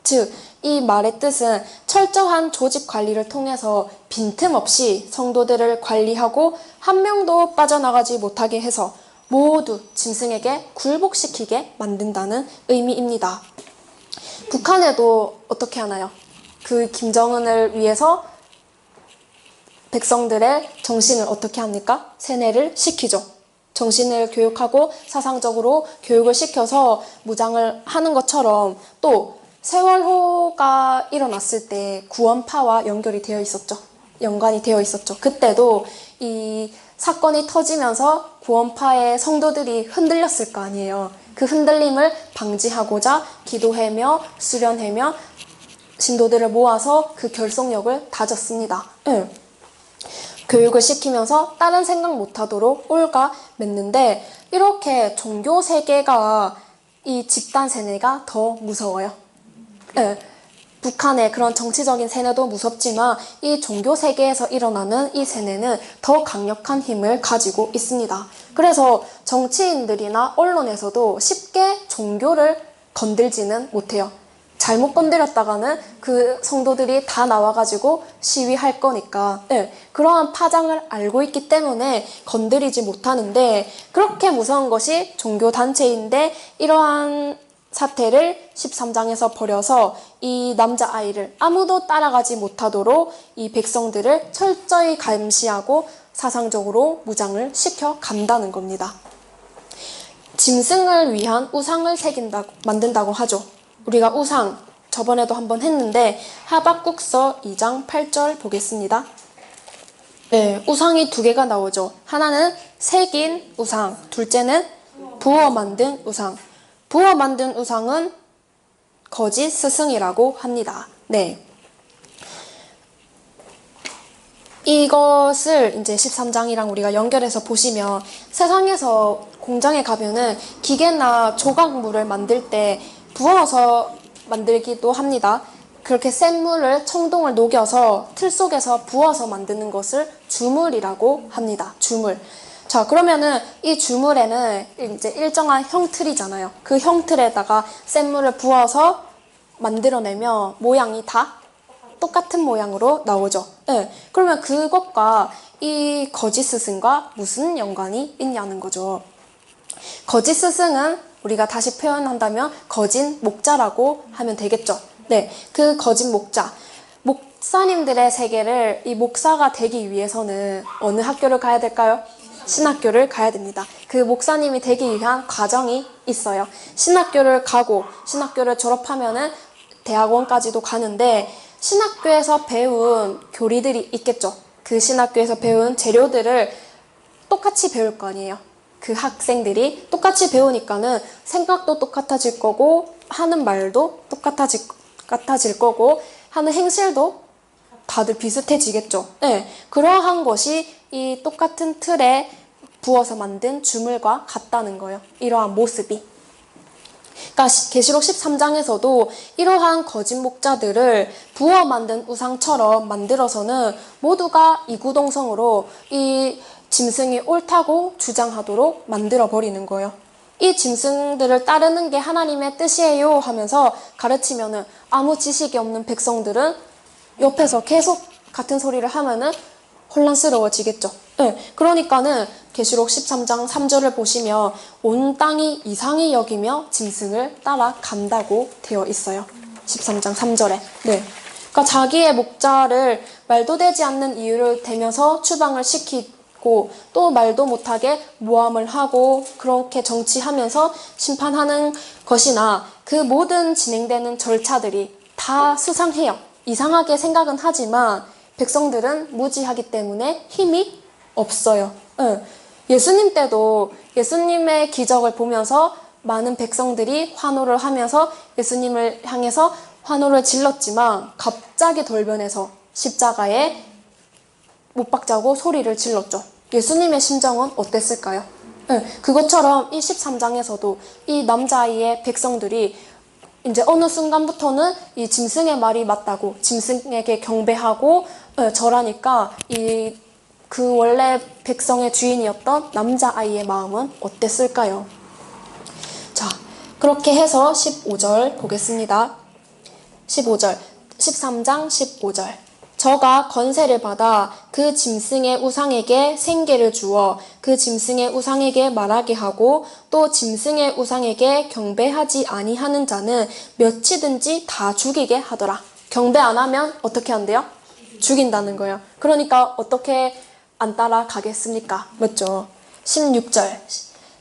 즉, 이 말의 뜻은 철저한 조직 관리를 통해서 빈틈없이 성도들을 관리하고 한 명도 빠져나가지 못하게 해서 모두 짐승에게 굴복시키게 만든다는 의미입니다. 북한에도 어떻게 하나요? 그 김정은을 위해서 백성들의 정신을 어떻게 합니까? 세뇌를 시키죠. 정신을 교육하고 사상적으로 교육을 시켜서 무장을 하는 것처럼 또 세월호가 일어났을 때 구원파와 연관이 되어 있었죠. 그때도 이 사건이 터지면서 구원파의 성도들이 흔들렸을 거 아니에요. 그 흔들림을 방지하고자 기도하며 수련하며 신도들을 모아서 그 결속력을 다졌습니다. 교육을 시키면서 다른 생각 못하도록 올가 맺는데 이렇게 종교 세계가 이 집단 세뇌가 더 무서워요. 북한의 그런 정치적인 세뇌도 무섭지만 이 종교 세계에서 일어나는 이 세뇌는 더 강력한 힘을 가지고 있습니다. 그래서 정치인들이나 언론에서도 쉽게 종교를 건들지는 못해요. 잘못 건드렸다가는 그 성도들이 다 나와가지고 시위할 거니까 그러한 파장을 알고 있기 때문에 건드리지 못하는데 그렇게 무서운 것이 종교단체인데 이러한 사태를 13장에서 벌여서 이 남자아이를 아무도 따라가지 못하도록 이 백성들을 철저히 감시하고 사상적으로 무장을 시켜 간다는 겁니다. 짐승을 위한 우상을 만든다고 하죠. 우리가 우상 저번에도 한번 했는데 하박국서 2장 8절 보겠습니다. 네, 우상이 두 개가 나오죠. 하나는 새긴 우상, 둘째는 부어 만든 우상. 부어 만든 우상은 거짓 스승이라고 합니다. 네. 이것을 이제 13장이랑 우리가 연결해서 보시면 세상에서 공장에 가면은 기계나 조각물을 만들 때 부어서 만들기도 합니다. 그렇게 센 물을 청동을 녹여서 틀 속에서 부어서 만드는 것을 주물이라고 합니다. 주물. 자, 그러면은 이 주물에는 이제 일정한 형틀이잖아요. 그 형틀에다가 센 물을 부어서 만들어내면 모양이 다 똑같은 모양으로 나오죠. 네. 그러면 그것과 이 거짓 스승과 무슨 연관이 있냐는 거죠. 거짓 스승은 우리가 다시 표현한다면 거짓 목자라고 하면 되겠죠. 네, 그 거짓 목자. 목사님들의 세계를 이 목사가 되기 위해서는 어느 학교를 가야 될까요? 신학교를 가야 됩니다. 그 목사님이 되기 위한 과정이 있어요. 신학교를 가고 신학교를 졸업하면은 대학원까지도 가는데 신학교에서 배운 교리들이 있겠죠. 그 신학교에서 배운 재료들을 똑같이 배울 거 아니에요. 그 학생들이 똑같이 배우니까는 생각도 똑같아질 거고 하는 말도 똑같아질 거고 하는 행실도 다들 비슷해지겠죠. 네, 그러한 것이 이 똑같은 틀에 부어서 만든 주물과 같다는 거예요. 이러한 모습이. 그러니까 계시록 13장에서도 이러한 거짓 목자들을 부어 만든 우상처럼 만들어서는 모두가 이구동성으로 이 짐승이 옳다고 주장하도록 만들어버리는 거예요. 이 짐승들을 따르는 게 하나님의 뜻이에요 하면서 가르치면은 아무 지식이 없는 백성들은 옆에서 계속 같은 소리를 하면은 혼란스러워지겠죠. 네, 그러니까는 계시록 13장 3절을 보시면 온 땅이 이상히 여기며 짐승을 따라간다고 되어 있어요. 13장 3절에. 네. 그러니까 자기의 목자를 말도 되지 않는 이유를 대면서 추방을 시키고 또 말도 못하게 모함을 하고 그렇게 정치하면서 심판하는 것이나 그 모든 진행되는 절차들이 다 수상해요. 이상하게 생각은 하지만 백성들은 무지하기 때문에 힘이 없어요. 예수님 때도 예수님의 기적을 보면서 많은 백성들이 환호를 하면서 예수님을 향해서 환호를 질렀지만 갑자기 돌변해서 십자가에 못 박자고 소리를 질렀죠. 예수님의 심정은 어땠을까요? 그것처럼 이 13장에서도 이 남자아이의 백성들이 이제 어느 순간부터는 이 짐승의 말이 맞다고 짐승에게 경배하고 절하니까 그 원래 백성의 주인이었던 남자아이의 마음은 어땠을까요? 자, 그렇게 해서 15절 보겠습니다. 15절, 13장 15절. 저가 권세를 받아 그 짐승의 우상에게 생계를 주어 그 짐승의 우상에게 말하게 하고 또 짐승의 우상에게 경배하지 아니하는 자는 몇이든지 다 죽이게 하더라. 경배 안 하면 어떻게 한대요? 죽인다는 거예요. 그러니까 어떻게 안 따라가겠습니까? 맞죠? 16절.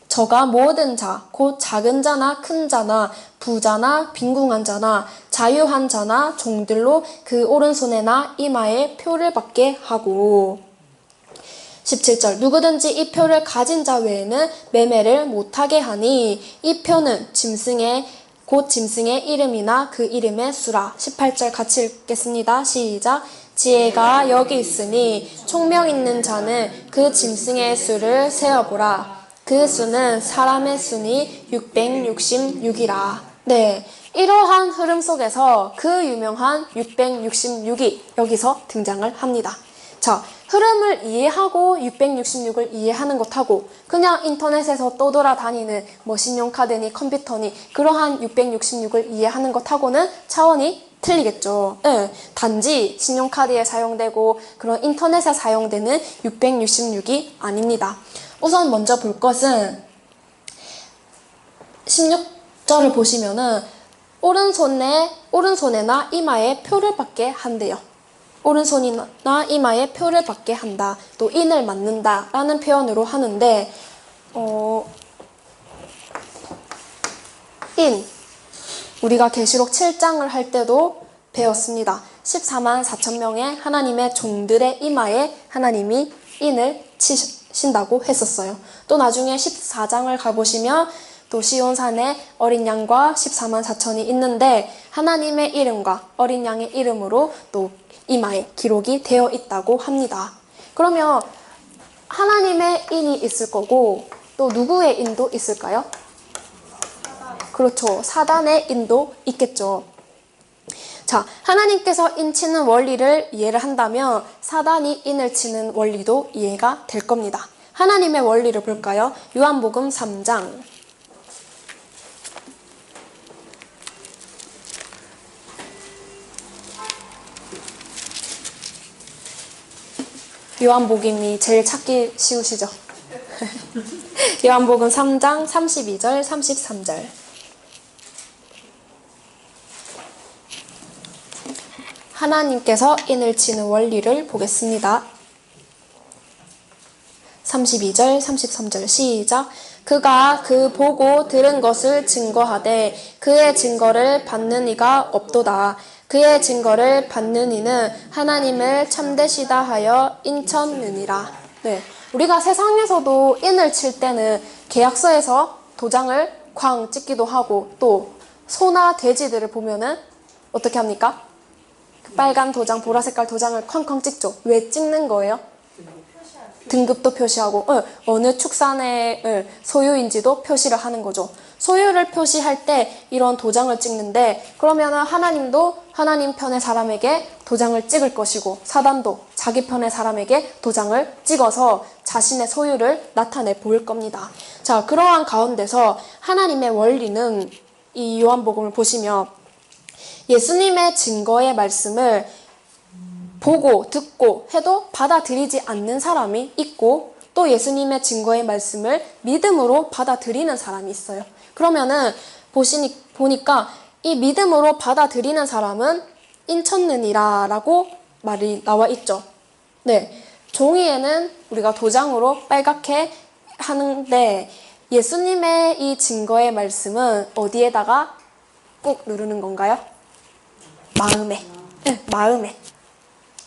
저가 모든 자, 곧 작은 자나 큰 자나 부자나 빈궁한 자나 자유한 자나 종들로 그 오른손에나 이마에 표를 받게 하고 17절. 누구든지 이 표를 가진 자 외에는 매매를 못하게 하니 이 표는 곧 짐승의 이름이나 그 이름의 수라. 18절 같이 읽겠습니다. 시작. 지혜가 여기 있으니 총명 있는 자는 그 짐승의 수를 세어보라. 그 수는 사람의 수니 666이라. 네, 이러한 흐름 속에서 그 유명한 666이 여기서 등장을 합니다. 자, 흐름을 이해하고 666을 이해하는 것하고 그냥 인터넷에서 떠돌아다니는 뭐 신용카드니 컴퓨터니 그러한 666을 이해하는 것하고는 차원이 틀리겠죠. 네, 단지 신용카드에 사용되고 그런 인터넷에 사용되는 666이 아닙니다. 우선 먼저 볼 것은 16절을 보시면은 오른손에나 이마에 표를 받게 한대요. 오른손이나 이마에 표를 받게 한다. 또 인을 맞는다 라는 표현으로 하는데 인 우리가 계시록 7장을 할 때도 배웠습니다. 14만 4천 명의 하나님의 종들의 이마에 하나님이 인을 신다고 했었어요. 또 나중에 14장을 가보시면 또 시온산에 어린 양과 14만 4천이 있는데 하나님의 이름과 어린 양의 이름으로 또 이마에 기록이 되어 있다고 합니다. 그러면 하나님의 인이 있을 거고 또 누구의 인도 있을까요? 그렇죠. 사단의 인도 있겠죠. 자, 하나님께서 인 치는 원리를 이해를 한다면 사단이 인을 치는 원리도 이해가 될 겁니다. 하나님의 원리를 볼까요? 요한복음 3장 요한복음이 제일 찾기 쉬우시죠? 요한복음 3장 32절, 33절. 하나님께서 인을 치는 원리를 보겠습니다. 32절, 33절 시작. 그가 그 보고 들은 것을 증거하되 그의 증거를 받는 이가 없도다. 그의 증거를 받는 이는 하나님을 참되시다 하여 인쳤느니라. 네, 우리가 세상에서도 인을 칠 때는 계약서에서 도장을 쾅 찍기도 하고 또 소나 돼지들을 보면은 어떻게 합니까? 그 빨간 도장, 보라 색깔 도장을 쾅쾅 찍죠. 왜 찍는 거예요? 등급도 표시하고 어느 축산의 소유인지도 표시를 하는 거죠. 소유를 표시할 때 이런 도장을 찍는데 그러면은 하나님도 하나님 편의 사람에게 도장을 찍을 것이고 사단도 자기 편의 사람에게 도장을 찍어서 자신의 소유를 나타내 보일 겁니다. 자, 그러한 가운데서 하나님의 원리는 이 요한복음을 보시면 예수님의 증거의 말씀을 보고 듣고 해도 받아들이지 않는 사람이 있고 또 예수님의 증거의 말씀을 믿음으로 받아들이는 사람이 있어요. 그러면은 보니까 이 믿음으로 받아들이는 사람은 인쳤느니라 라고 말이 나와 있죠. 네, 종이에는 우리가 도장으로 빨갛게 하는데 예수님의 이 증거의 말씀은 어디에다가 꾹 누르는 건가요? 마음에. 네, 마음에.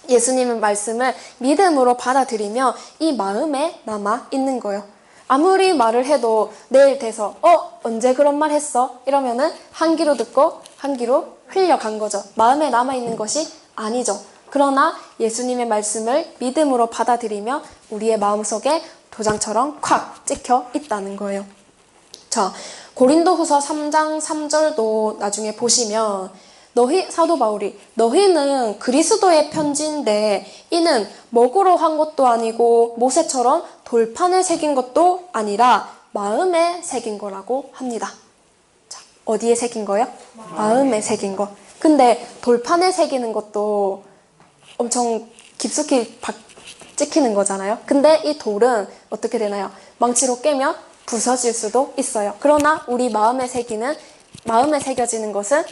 예수님의 말씀을 믿음으로 받아들이며 이 마음에 남아 있는 거예요. 아무리 말을 해도 내일 돼서 언제 그런 말 했어? 이러면은 한 귀로 듣고 한 귀로 흘려간 거죠. 마음에 남아 있는 것이 아니죠. 그러나 예수님의 말씀을 믿음으로 받아들이며 우리의 마음속에 도장처럼 콱 찍혀 있다는 거예요. 자, 고린도후서 3장 3절도 나중에 보시면 사도 바울이 너희는 그리스도의 편지인데 이는 먹으로 한 것도 아니고 모세처럼 돌판에 새긴 것도 아니라 마음에 새긴 거라고 합니다. 자, 어디에 새긴 거요? 마음에 새긴 거. 근데 돌판에 새기는 것도 엄청 깊숙이 찍히는 거잖아요. 근데 이 돌은 어떻게 되나요? 망치로 깨면 부서질 수도 있어요. 그러나 우리 마음에 새겨지는 것은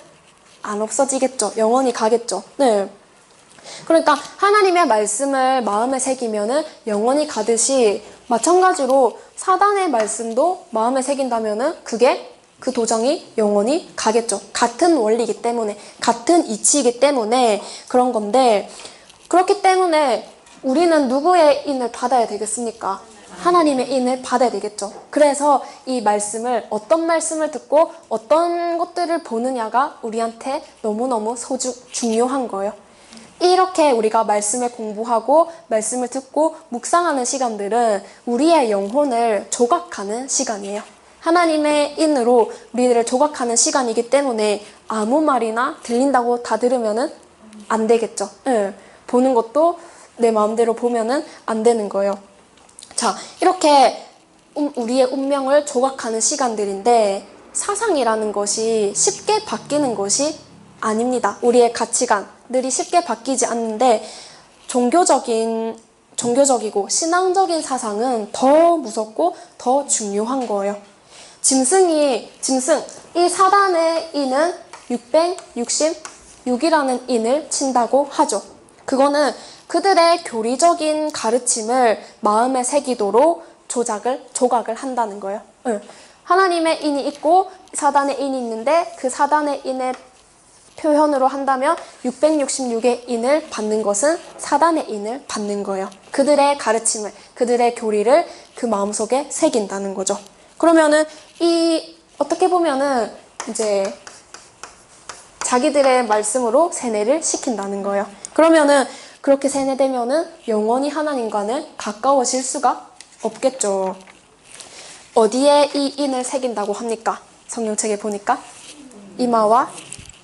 안 없어지겠죠. 영원히 가겠죠. 네. 그러니까 하나님의 말씀을 마음에 새기면은 영원히 가듯이 마찬가지로 사단의 말씀도 마음에 새긴다면은 그 도장이 영원히 가겠죠. 같은 원리이기 때문에, 같은 이치이기 때문에 그런 건데, 그렇기 때문에 우리는 누구의 인을 받아야 되겠습니까? 하나님의 인을 받아야 되겠죠. 그래서 이 말씀을 어떤 말씀을 듣고 어떤 것들을 보느냐가 우리한테 너무너무 중요한 거예요. 이렇게 우리가 말씀을 공부하고 말씀을 듣고 묵상하는 시간들은 우리의 영혼을 조각하는 시간이에요. 하나님의 인으로 우리를 조각하는 시간이기 때문에 아무 말이나 들린다고 다 들으면은 안 되겠죠. 네. 보는 것도 내 마음대로 보면은 안 되는 거예요. 자, 이렇게 우리의 운명을 조각하는 시간들인데 사상이라는 것이 쉽게 바뀌는 것이 아닙니다. 우리의 가치관들이 쉽게 바뀌지 않는데 종교적이고 신앙적인 사상은 더 무섭고 더 중요한 거예요. 짐승, 이 사단의 인은 666이라는 인을 친다고 하죠. 그거는 그들의 교리적인 가르침을 마음에 새기도록 조각을 한다는 거예요. 하나님의 인이 있고 사단의 인이 있는데 그 사단의 인의 표현으로 한다면 666의 인을 받는 것은 사단의 인을 받는 거예요. 그들의 가르침을, 그들의 교리를 그 마음속에 새긴다는 거죠. 그러면은 어떻게 보면은 이제 자기들의 말씀으로 세뇌를 시킨다는 거예요. 그러면은 그렇게 세뇌되면은 영원히 하나님과는 가까워질 수가 없겠죠. 어디에 이 인을 새긴다고 합니까? 성경책에 보니까 이마와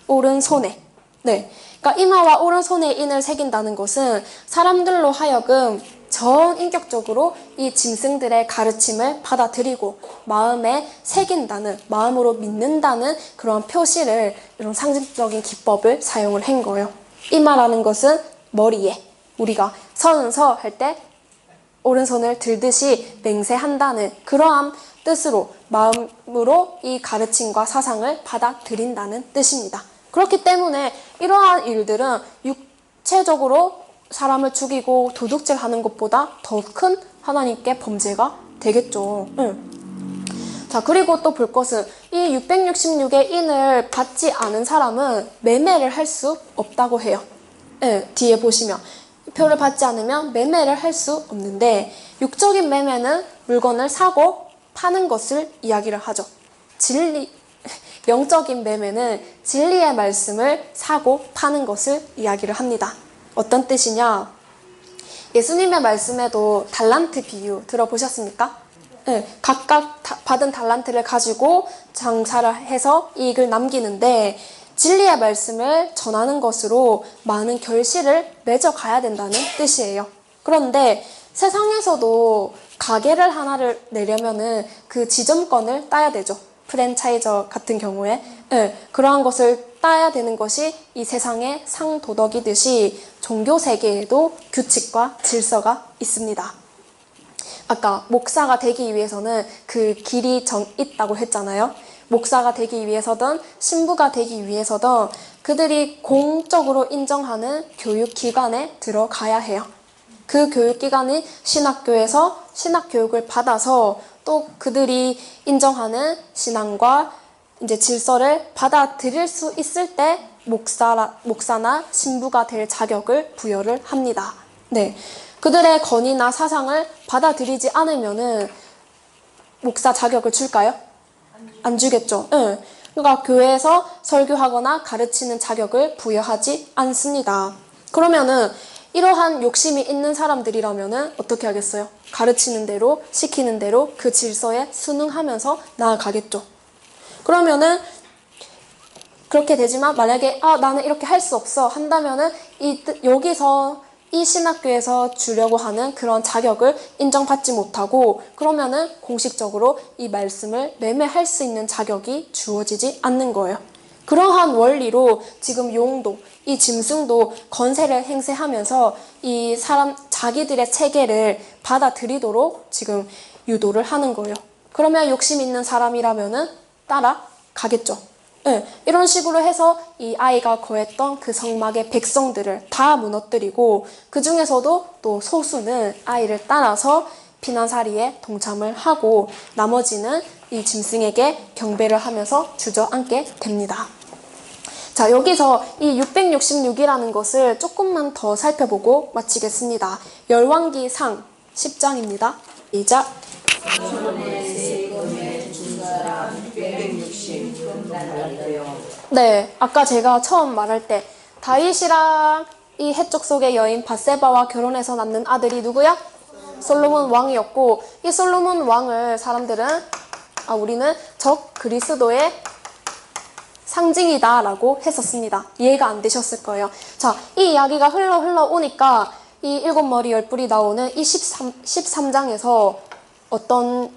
오른손에. 네. 그러니까 이마와 오른손에 인을 새긴다는 것은 사람들로 하여금 전인격적으로 이 짐승들의 가르침을 받아들이고 마음에 새긴다는, 마음으로 믿는다는 그런 표시를, 이런 상징적인 기법을 사용을 한 거예요. 이마라는 것은 머리에, 우리가 서은서 할 때 오른손을 들듯이 맹세한다는 그러한 뜻으로 마음으로 이 가르침과 사상을 받아들인다는 뜻입니다. 그렇기 때문에 이러한 일들은 육체적으로 사람을 죽이고 도둑질하는 것보다 더 큰 하나님께 범죄가 되겠죠. 자, 그리고 또 볼 것은 이 666의 인을 받지 않은 사람은 매매를 할 수 없다고 해요. 뒤에 보시면 표를 받지 않으면 매매를 할 수 없는데, 육적인 매매는 물건을 사고 파는 것을 이야기를 하죠. 영적인 매매는 진리의 말씀을 사고 파는 것을 이야기를 합니다. 어떤 뜻이냐? 예수님의 말씀에도 달란트 비유 들어보셨습니까? 각각 받은 달란트를 가지고 장사를 해서 이익을 남기는데, 진리의 말씀을 전하는 것으로 많은 결실을 맺어가야 된다는 뜻이에요. 그런데 세상에서도 가게를 하나를 내려면은 그 지점권을 따야 되죠. 프랜차이저 같은 경우에. 그러한 것을 따야 되는 것이 이 세상의 상도덕이듯이 종교 세계에도 규칙과 질서가 있습니다. 아까 목사가 되기 위해서는 그 길이 있다고 했잖아요. 목사가 되기 위해서든 신부가 되기 위해서든 그들이 공적으로 인정하는 교육기관에 들어가야 해요. 그 교육기관이 신학교에서 신학교육을 받아서 또 그들이 인정하는 신앙과 이제 질서를 받아들일 수 있을 때 목사나 신부가 될 자격을 부여를 합니다. 네. 그들의 건의나 사상을 받아들이지 않으면은 목사 자격을 줄까요? 안 주겠죠. 그러니까 교회에서 설교하거나 가르치는 자격을 부여하지 않습니다. 그러면은 이러한 욕심이 있는 사람들이라면은 어떻게 하겠어요? 가르치는 대로, 시키는 대로 그 질서에 순응하면서 나아가겠죠. 그러면은 그렇게 되지만 만약에 나는 이렇게 할 수 없어 한다면은 여기서 이 신학교에서 주려고 하는 그런 자격을 인정받지 못하고, 그러면은 공식적으로 이 말씀을 매매할 수 있는 자격이 주어지지 않는 거예요. 그러한 원리로 지금 용도, 이 짐승도 건세를 행세하면서 이 자기들의 체계를 받아들이도록 지금 유도를 하는 거예요. 그러면 욕심 있는 사람이라면은 따라가겠죠. 이런 식으로 해서 이 아이가 거했던 그 성막의 백성들을 다 무너뜨리고, 그 중에서도 또 소수는 아이를 따라서 피난살이에 동참을 하고 나머지는 이 짐승에게 경배를 하면서 주저앉게 됩니다. 자, 여기서 이 666이라는 것을 조금만 더 살펴보고 마치겠습니다. 열왕기상 10장입니다. 시작. 네, 아까 제가 처음 말할 때 다윗이랑 이 해적 속의 여인 밧세바와 결혼해서 낳는 아들이 누구야? 솔로몬 왕이었고, 이 솔로몬 왕을 사람들은 우리는 적 그리스도의 상징이다 라고 했었습니다. 이해가 안 되셨을 거예요. 자, 이 이야기가 흘러 오니까 이 7머리 10뿔이 나오는 이 13장에서 어떤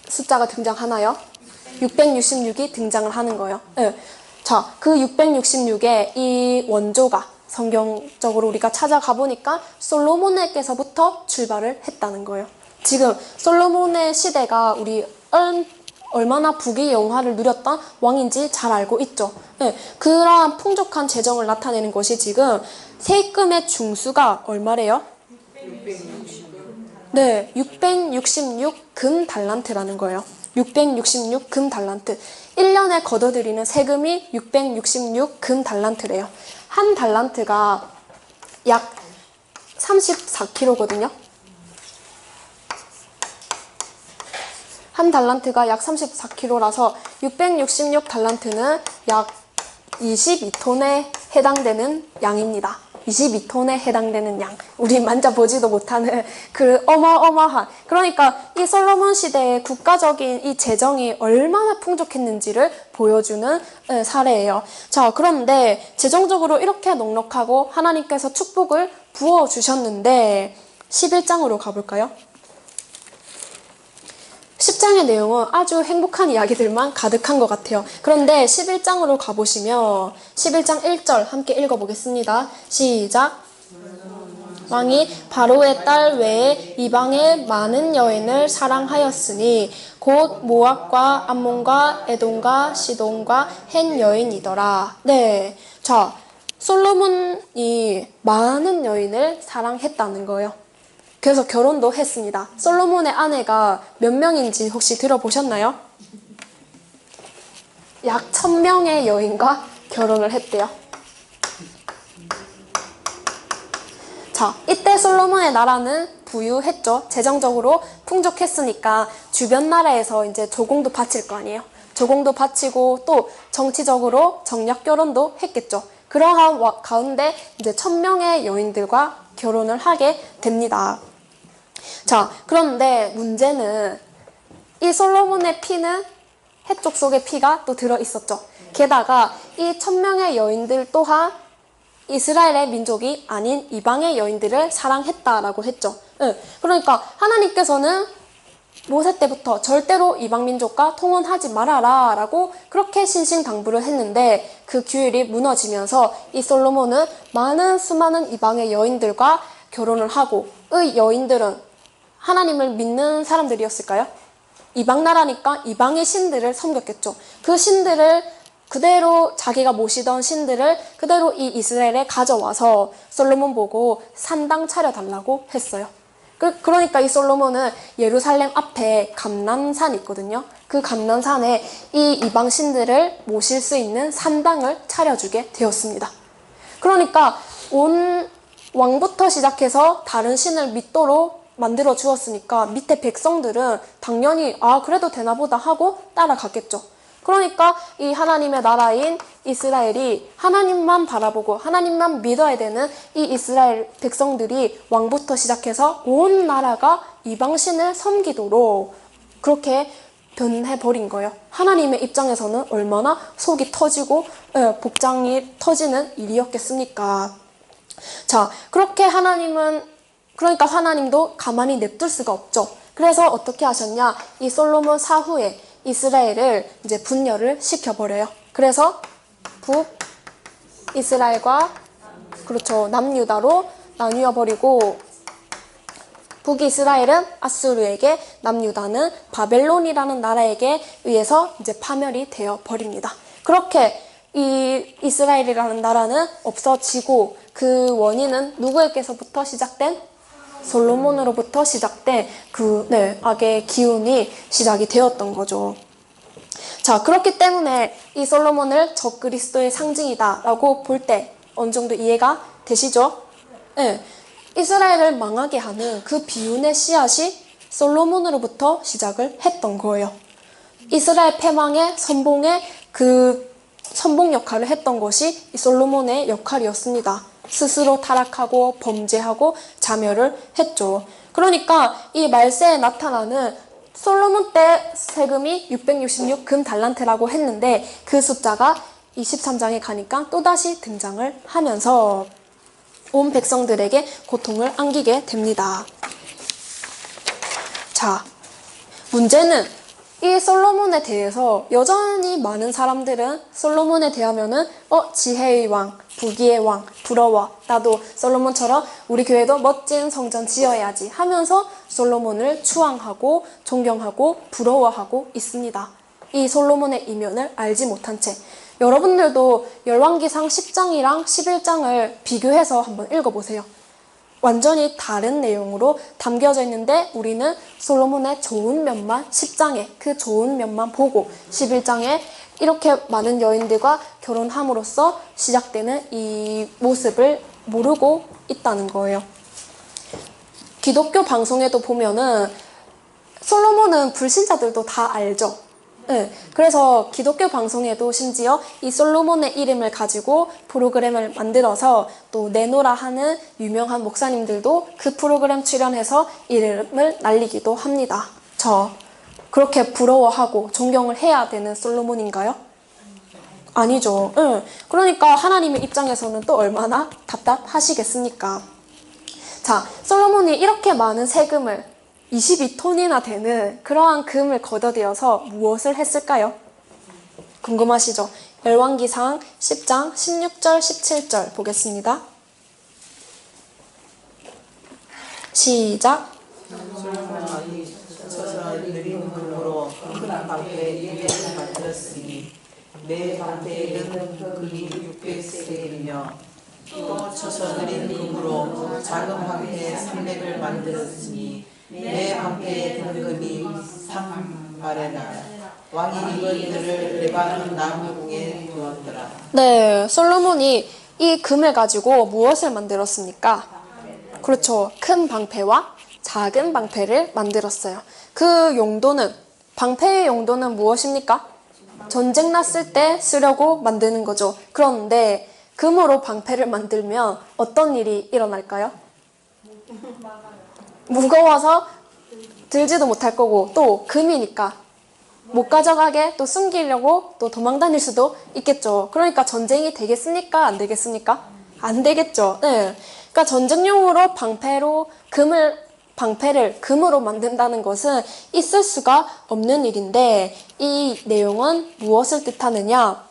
숫자가 등장하나요? 666이 등장을 하는 거예요. 자, 그 666의 이 원조가 성경적으로 우리가 찾아가 보니까 솔로몬에게서부터 출발을 했다는 거예요. 지금 솔로몬의 시대가 우리 얼마나 부귀 영화를 누렸던 왕인지 잘 알고 있죠. 그러한 풍족한 재정을 나타내는 것이 지금 세금의 중수가 얼마래요? 666 금 달란트라는 거예요. 666 금 달란트. 1년에 걷어들이는 세금이 666 금 달란트래요. 한 달란트가 약 34kg거든요. 한 달란트가 약 34kg라서 666 달란트는 약 22톤에 해당되는 양입니다. 22톤에 해당되는 양. 우리 만져보지도 못하는 그 어마어마한. 그러니까 이 솔로몬 시대의 국가적인 이 재정이 얼마나 풍족했는지를 보여주는 사례예요. 자, 그런데 재정적으로 이렇게 넉넉하고 하나님께서 축복을 부어주셨는데 11장으로 가볼까요? 10장의 내용은 아주 행복한 이야기들만 가득한 것 같아요. 그런데 11장으로 가보시면 11장 1절 함께 읽어보겠습니다. 시작. 왕이 바로의 딸 외에 이방의 많은 여인을 사랑하였으니 곧 모압과 암몬과 에돔과 시돈과 헨 여인이더라. 네, 자, 솔로몬이 많은 여인을 사랑했다는 거예요. 그래서 결혼도 했습니다. 솔로몬의 아내가 몇 명인지 혹시 들어보셨나요? 약 1000명의 여인과 결혼을 했대요. 자, 이때 솔로몬의 나라는 부유했죠. 재정적으로 풍족했으니까 주변 나라에서 이제 조공도 바칠 거 아니에요. 조공도 바치고 또 정치적으로 정략 결혼도 했겠죠. 그러한 가운데 이제 1000명의 여인들과 결혼을 하게 됩니다. 자, 그런데 문제는 이 솔로몬의 피는 해쪽 속의 피가 또 들어 있었죠. 게다가 이 1000명의 여인들 또한 이스라엘의 민족이 아닌 이방의 여인들을 사랑했다라고 했죠. 그러니까 하나님께서는 모세 때부터 절대로 이방 민족과 통혼하지 말아라 라고 그렇게 신신당부를 했는데 그 규율이 무너지면서 이 솔로몬은 수많은 이방의 여인들과 결혼을 하고 이 여인들은 하나님을 믿는 사람들이었을까요? 이방 나라니까 이방의 신들을 섬겼겠죠. 그 신들을 그대로 자기가 모시던 신들을 그대로 이 이스라엘에 가져와서 솔로몬 보고 산당 차려달라고 했어요. 그러니까 이 솔로몬은 예루살렘 앞에 감람산이 있거든요. 그 감람산에 이 이방 신들을 모실 수 있는 산당을 차려주게 되었습니다. 그러니까 온 왕부터 시작해서 다른 신을 믿도록 만들어 주었으니까 밑에 백성들은 당연히 그래도 되나 보다 하고 따라갔겠죠. 그러니까 이 하나님의 나라인 이스라엘이 하나님만 바라보고 하나님만 믿어야 되는 이 이스라엘 백성들이 왕부터 시작해서 온 나라가 이방신을 섬기도록 그렇게 변해버린 거예요. 하나님의 입장에서는 얼마나 속이 터지고 복장이 터지는 일이었겠습니까? 자, 그렇게 그러니까 하나님도 가만히 냅둘 수가 없죠. 그래서 어떻게 하셨냐? 이 솔로몬 사후에 이스라엘을 이제 분열을 시켜버려요. 그래서 북이스라엘과 그렇죠, 남유다로 나뉘어 버리고 북이스라엘은 아수르에게, 남유다는 바벨론이라는 나라에게 의해서 이제 파멸이 되어 버립니다. 그렇게 이 이스라엘이라는 나라는 없어지고 그 원인은 누구에게서부터 시작된? 솔로몬으로부터 시작된 악의 기운이 시작이 되었던 거죠. 자, 그렇기 때문에 이 솔로몬을 적그리스도의 상징이다 라고 볼 때 어느 정도 이해가 되시죠? 네. 이스라엘을 망하게 하는 그 비운의 씨앗이 솔로몬으로부터 시작을 했던 거예요. 이스라엘 패망의 선봉의 그 선봉 역할을 했던 것이 이 솔로몬의 역할이었습니다. 스스로 타락하고 범죄하고 자멸을 했죠. 그러니까 이 말세에 나타나는 솔로몬 때 세금이 666 금 달란트라고 했는데 그 숫자가 23장에 가니까 또다시 등장을 하면서 온 백성들에게 고통을 안기게 됩니다. 자, 문제는 이 솔로몬에 대해서 여전히 많은 사람들은 솔로몬에 대하면은 지혜의 왕, 부귀의 왕, 부러워. 나도 솔로몬처럼 우리 교회도 멋진 성전 지어야지 하면서 솔로몬을 추앙하고 존경하고 부러워하고 있습니다. 이 솔로몬의 이면을 알지 못한 채 여러분들도 열왕기상 10장이랑 11장을 비교해서 한번 읽어보세요. 완전히 다른 내용으로 담겨져 있는데 우리는 솔로몬의 좋은 면만 10장에 그 좋은 면만 보고 11장에 이렇게 많은 여인들과 결혼함으로써 시작되는 이 모습을 모르고 있다는 거예요. 기독교 방송에도 보면은 솔로몬은 불신자들도 다 알죠. 네, 그래서 기독교 방송에도 심지어 이 솔로몬의 이름을 가지고 프로그램을 만들어서 또 내노라 하는 유명한 목사님들도 그 프로그램 출연해서 이름을 날리기도 합니다. 저 그렇게 부러워하고 존경을 해야 되는 솔로몬인가요? 아니죠. 그러니까 하나님의 입장에서는 또 얼마나 답답하시겠습니까? 자, 솔로몬이 이렇게 많은 세금을 22톤이나 되는 그러한 금을 걷어들여서 무엇을 했을까요? 궁금하시죠? 열왕기상 10장 16절 17절 보겠습니다. 시작. 솔로몬이 쳐서 느린 금으로 큰 방패 200을 만들었으니 내 방패에는 금이 600세겔이며 또 쳐서 느린 금으로 작은 방패 300을 만들었으니 내 방패에 등금이 3바레나 왕이 이것들을 레바논 나무궁에 두었더라. 네, 솔로몬이 이 금을 가지고 무엇을 만들었습니까? 그렇죠. 큰 방패와 작은 방패를 만들었어요. 그 용도는, 방패의 용도는 무엇입니까? 전쟁 났을 때 쓰려고 만드는 거죠. 그런데 금으로 방패를 만들면 어떤 일이 일어날까요? 무거워서 들지도 못할 거고, 또 금이니까 못 가져가게 또 숨기려고 또 도망 다닐 수도 있겠죠. 그러니까 전쟁이 되겠습니까? 안 되겠습니까? 안 되겠죠. 네. 그러니까 전쟁용으로 방패를 금으로 만든다는 것은 있을 수가 없는 일인데, 이 내용은 무엇을 뜻하느냐?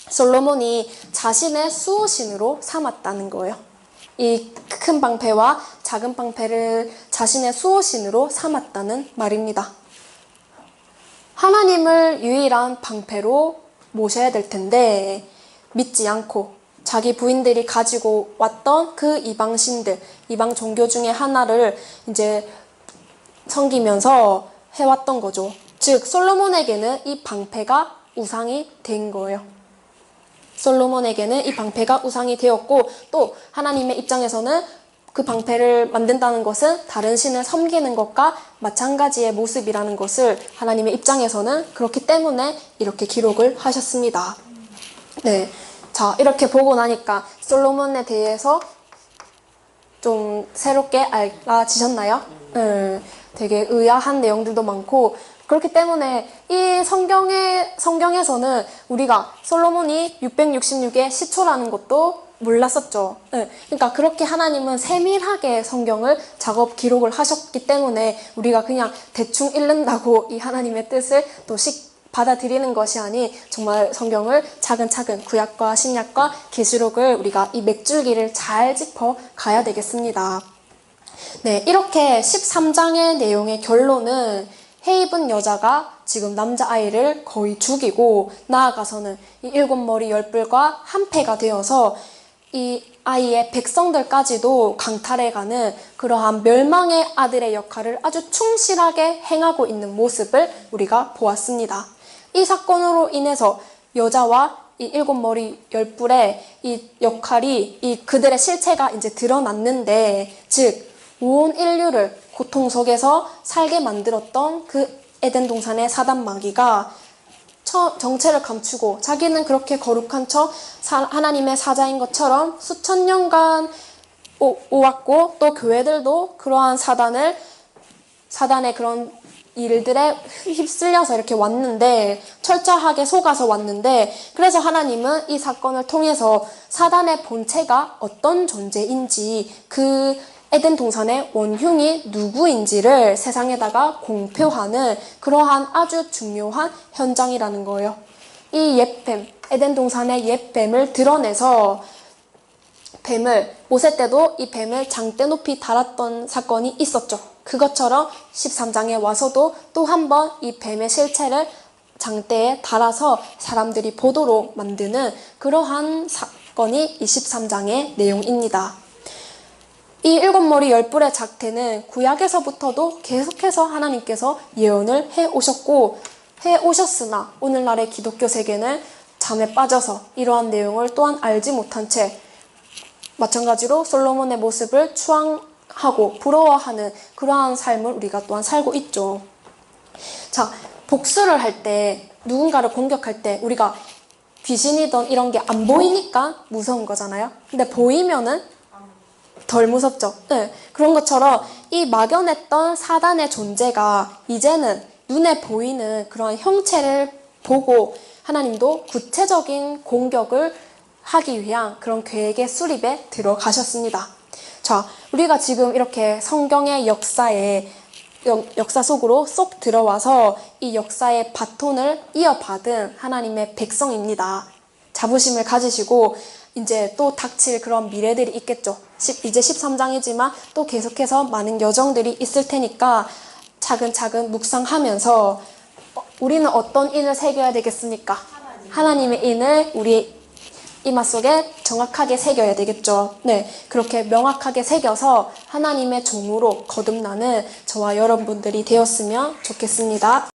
솔로몬이 자신의 수호신으로 삼았다는 거예요. 이 큰 방패와 작은 방패를 자신의 수호신으로 삼았다는 말입니다. 하나님을 유일한 방패로 모셔야 될 텐데 믿지 않고 자기 부인들이 가지고 왔던 그 이방신들, 이방 종교 중에 하나를 이제 섬기면서 해왔던 거죠. 즉 솔로몬에게는 이 방패가 우상이 된 거예요. 솔로몬에게는 이 방패가 우상이 되었고, 또 하나님의 입장에서는 그 방패를 만든다는 것은 다른 신을 섬기는 것과 마찬가지의 모습이라는 것을 하나님의 입장에서는 그렇기 때문에 이렇게 기록을 하셨습니다. 네, 자, 이렇게 보고 나니까 솔로몬에 대해서 좀 새롭게 알아지셨나요? 되게 의아한 내용들도 많고, 그렇기 때문에 이 성경에서는 우리가 솔로몬이 666의 시초라는 것도 몰랐었죠. 그러니까 그렇게 하나님은 세밀하게 성경을 작업 기록을 하셨기 때문에 우리가 그냥 대충 읽는다고 이 하나님의 뜻을 또 받아들이는 것이 아닌 정말 성경을 차근차근 구약과 신약과 계시록을 우리가 이 맥줄기를 잘 짚어 가야 되겠습니다. 네, 이렇게 13장의 내용의 결론은 해 입은 여자가 지금 남자아이를 거의 죽이고 나아가서는 이 7머리 10뿔과 한패가 되어서 이 아이의 백성들까지도 강탈해가는 그러한 멸망의 아들의 역할을 아주 충실하게 행하고 있는 모습을 우리가 보았습니다. 이 사건으로 인해서 여자와 이 7머리 10뿔의 이 역할이 그들의 실체가 이제 드러났는데, 즉 온 인류를 고통 속에서 살게 만들었던 그 에덴 동산의 사단 마귀가 정체를 감추고 자기는 그렇게 거룩한 척 하나님의 사자인 것처럼 수천 년간 오왔고, 또 교회들도 그러한 사단의 그런 일들에 휩쓸려서 이렇게 왔는데, 철저하게 속아서 왔는데, 그래서 하나님은 이 사건을 통해서 사단의 본체가 어떤 존재인지, 그 에덴 동산의 원흉이 누구인지를 세상에다가 공표하는 그러한 아주 중요한 현장이라는 거예요. 이 옛뱀, 에덴 동산의 옛뱀을 드러내서 모세 때도 이 뱀을 장대 높이 달았던 사건이 있었죠. 그것처럼 13장에 와서도 또 한 번 이 뱀의 실체를 장대에 달아서 사람들이 보도록 만드는 그러한 사건이 23장의 내용입니다. 이 7머리 10뿔의 작태는 구약에서부터도 계속해서 하나님께서 예언을 해오셨으나 오늘날의 기독교 세계는 잠에 빠져서 이러한 내용을 또한 알지 못한 채 마찬가지로 솔로몬의 모습을 추앙하고 부러워하는 그러한 삶을 우리가 또한 살고 있죠. 자, 복수를 할 때, 누군가를 공격할 때 우리가 귀신이든 이런 게 안 보이니까 무서운 거잖아요. 근데 보이면은 덜 무섭죠. 네. 그런 것처럼 이 막연했던 사단의 존재가 이제는 눈에 보이는 그런 형체를 보고 하나님도 구체적인 공격을 하기 위한 그런 계획의 수립에 들어가셨습니다. 자, 우리가 지금 이렇게 성경의 역사 속으로 쏙 들어와서 이 역사의 바톤을 이어받은 하나님의 백성입니다. 자부심을 가지시고 이제 또 닥칠 그런 미래들이 있겠죠. 이제 13장이지만 또 계속해서 많은 여정들이 있을 테니까 차근차근 묵상하면서 우리는 어떤 인을 새겨야 되겠습니까? 하나님의 인을 우리 이마 속에 정확하게 새겨야 되겠죠. 네, 그렇게 명확하게 새겨서 하나님의 종으로 거듭나는 저와 여러분들이 되었으면 좋겠습니다.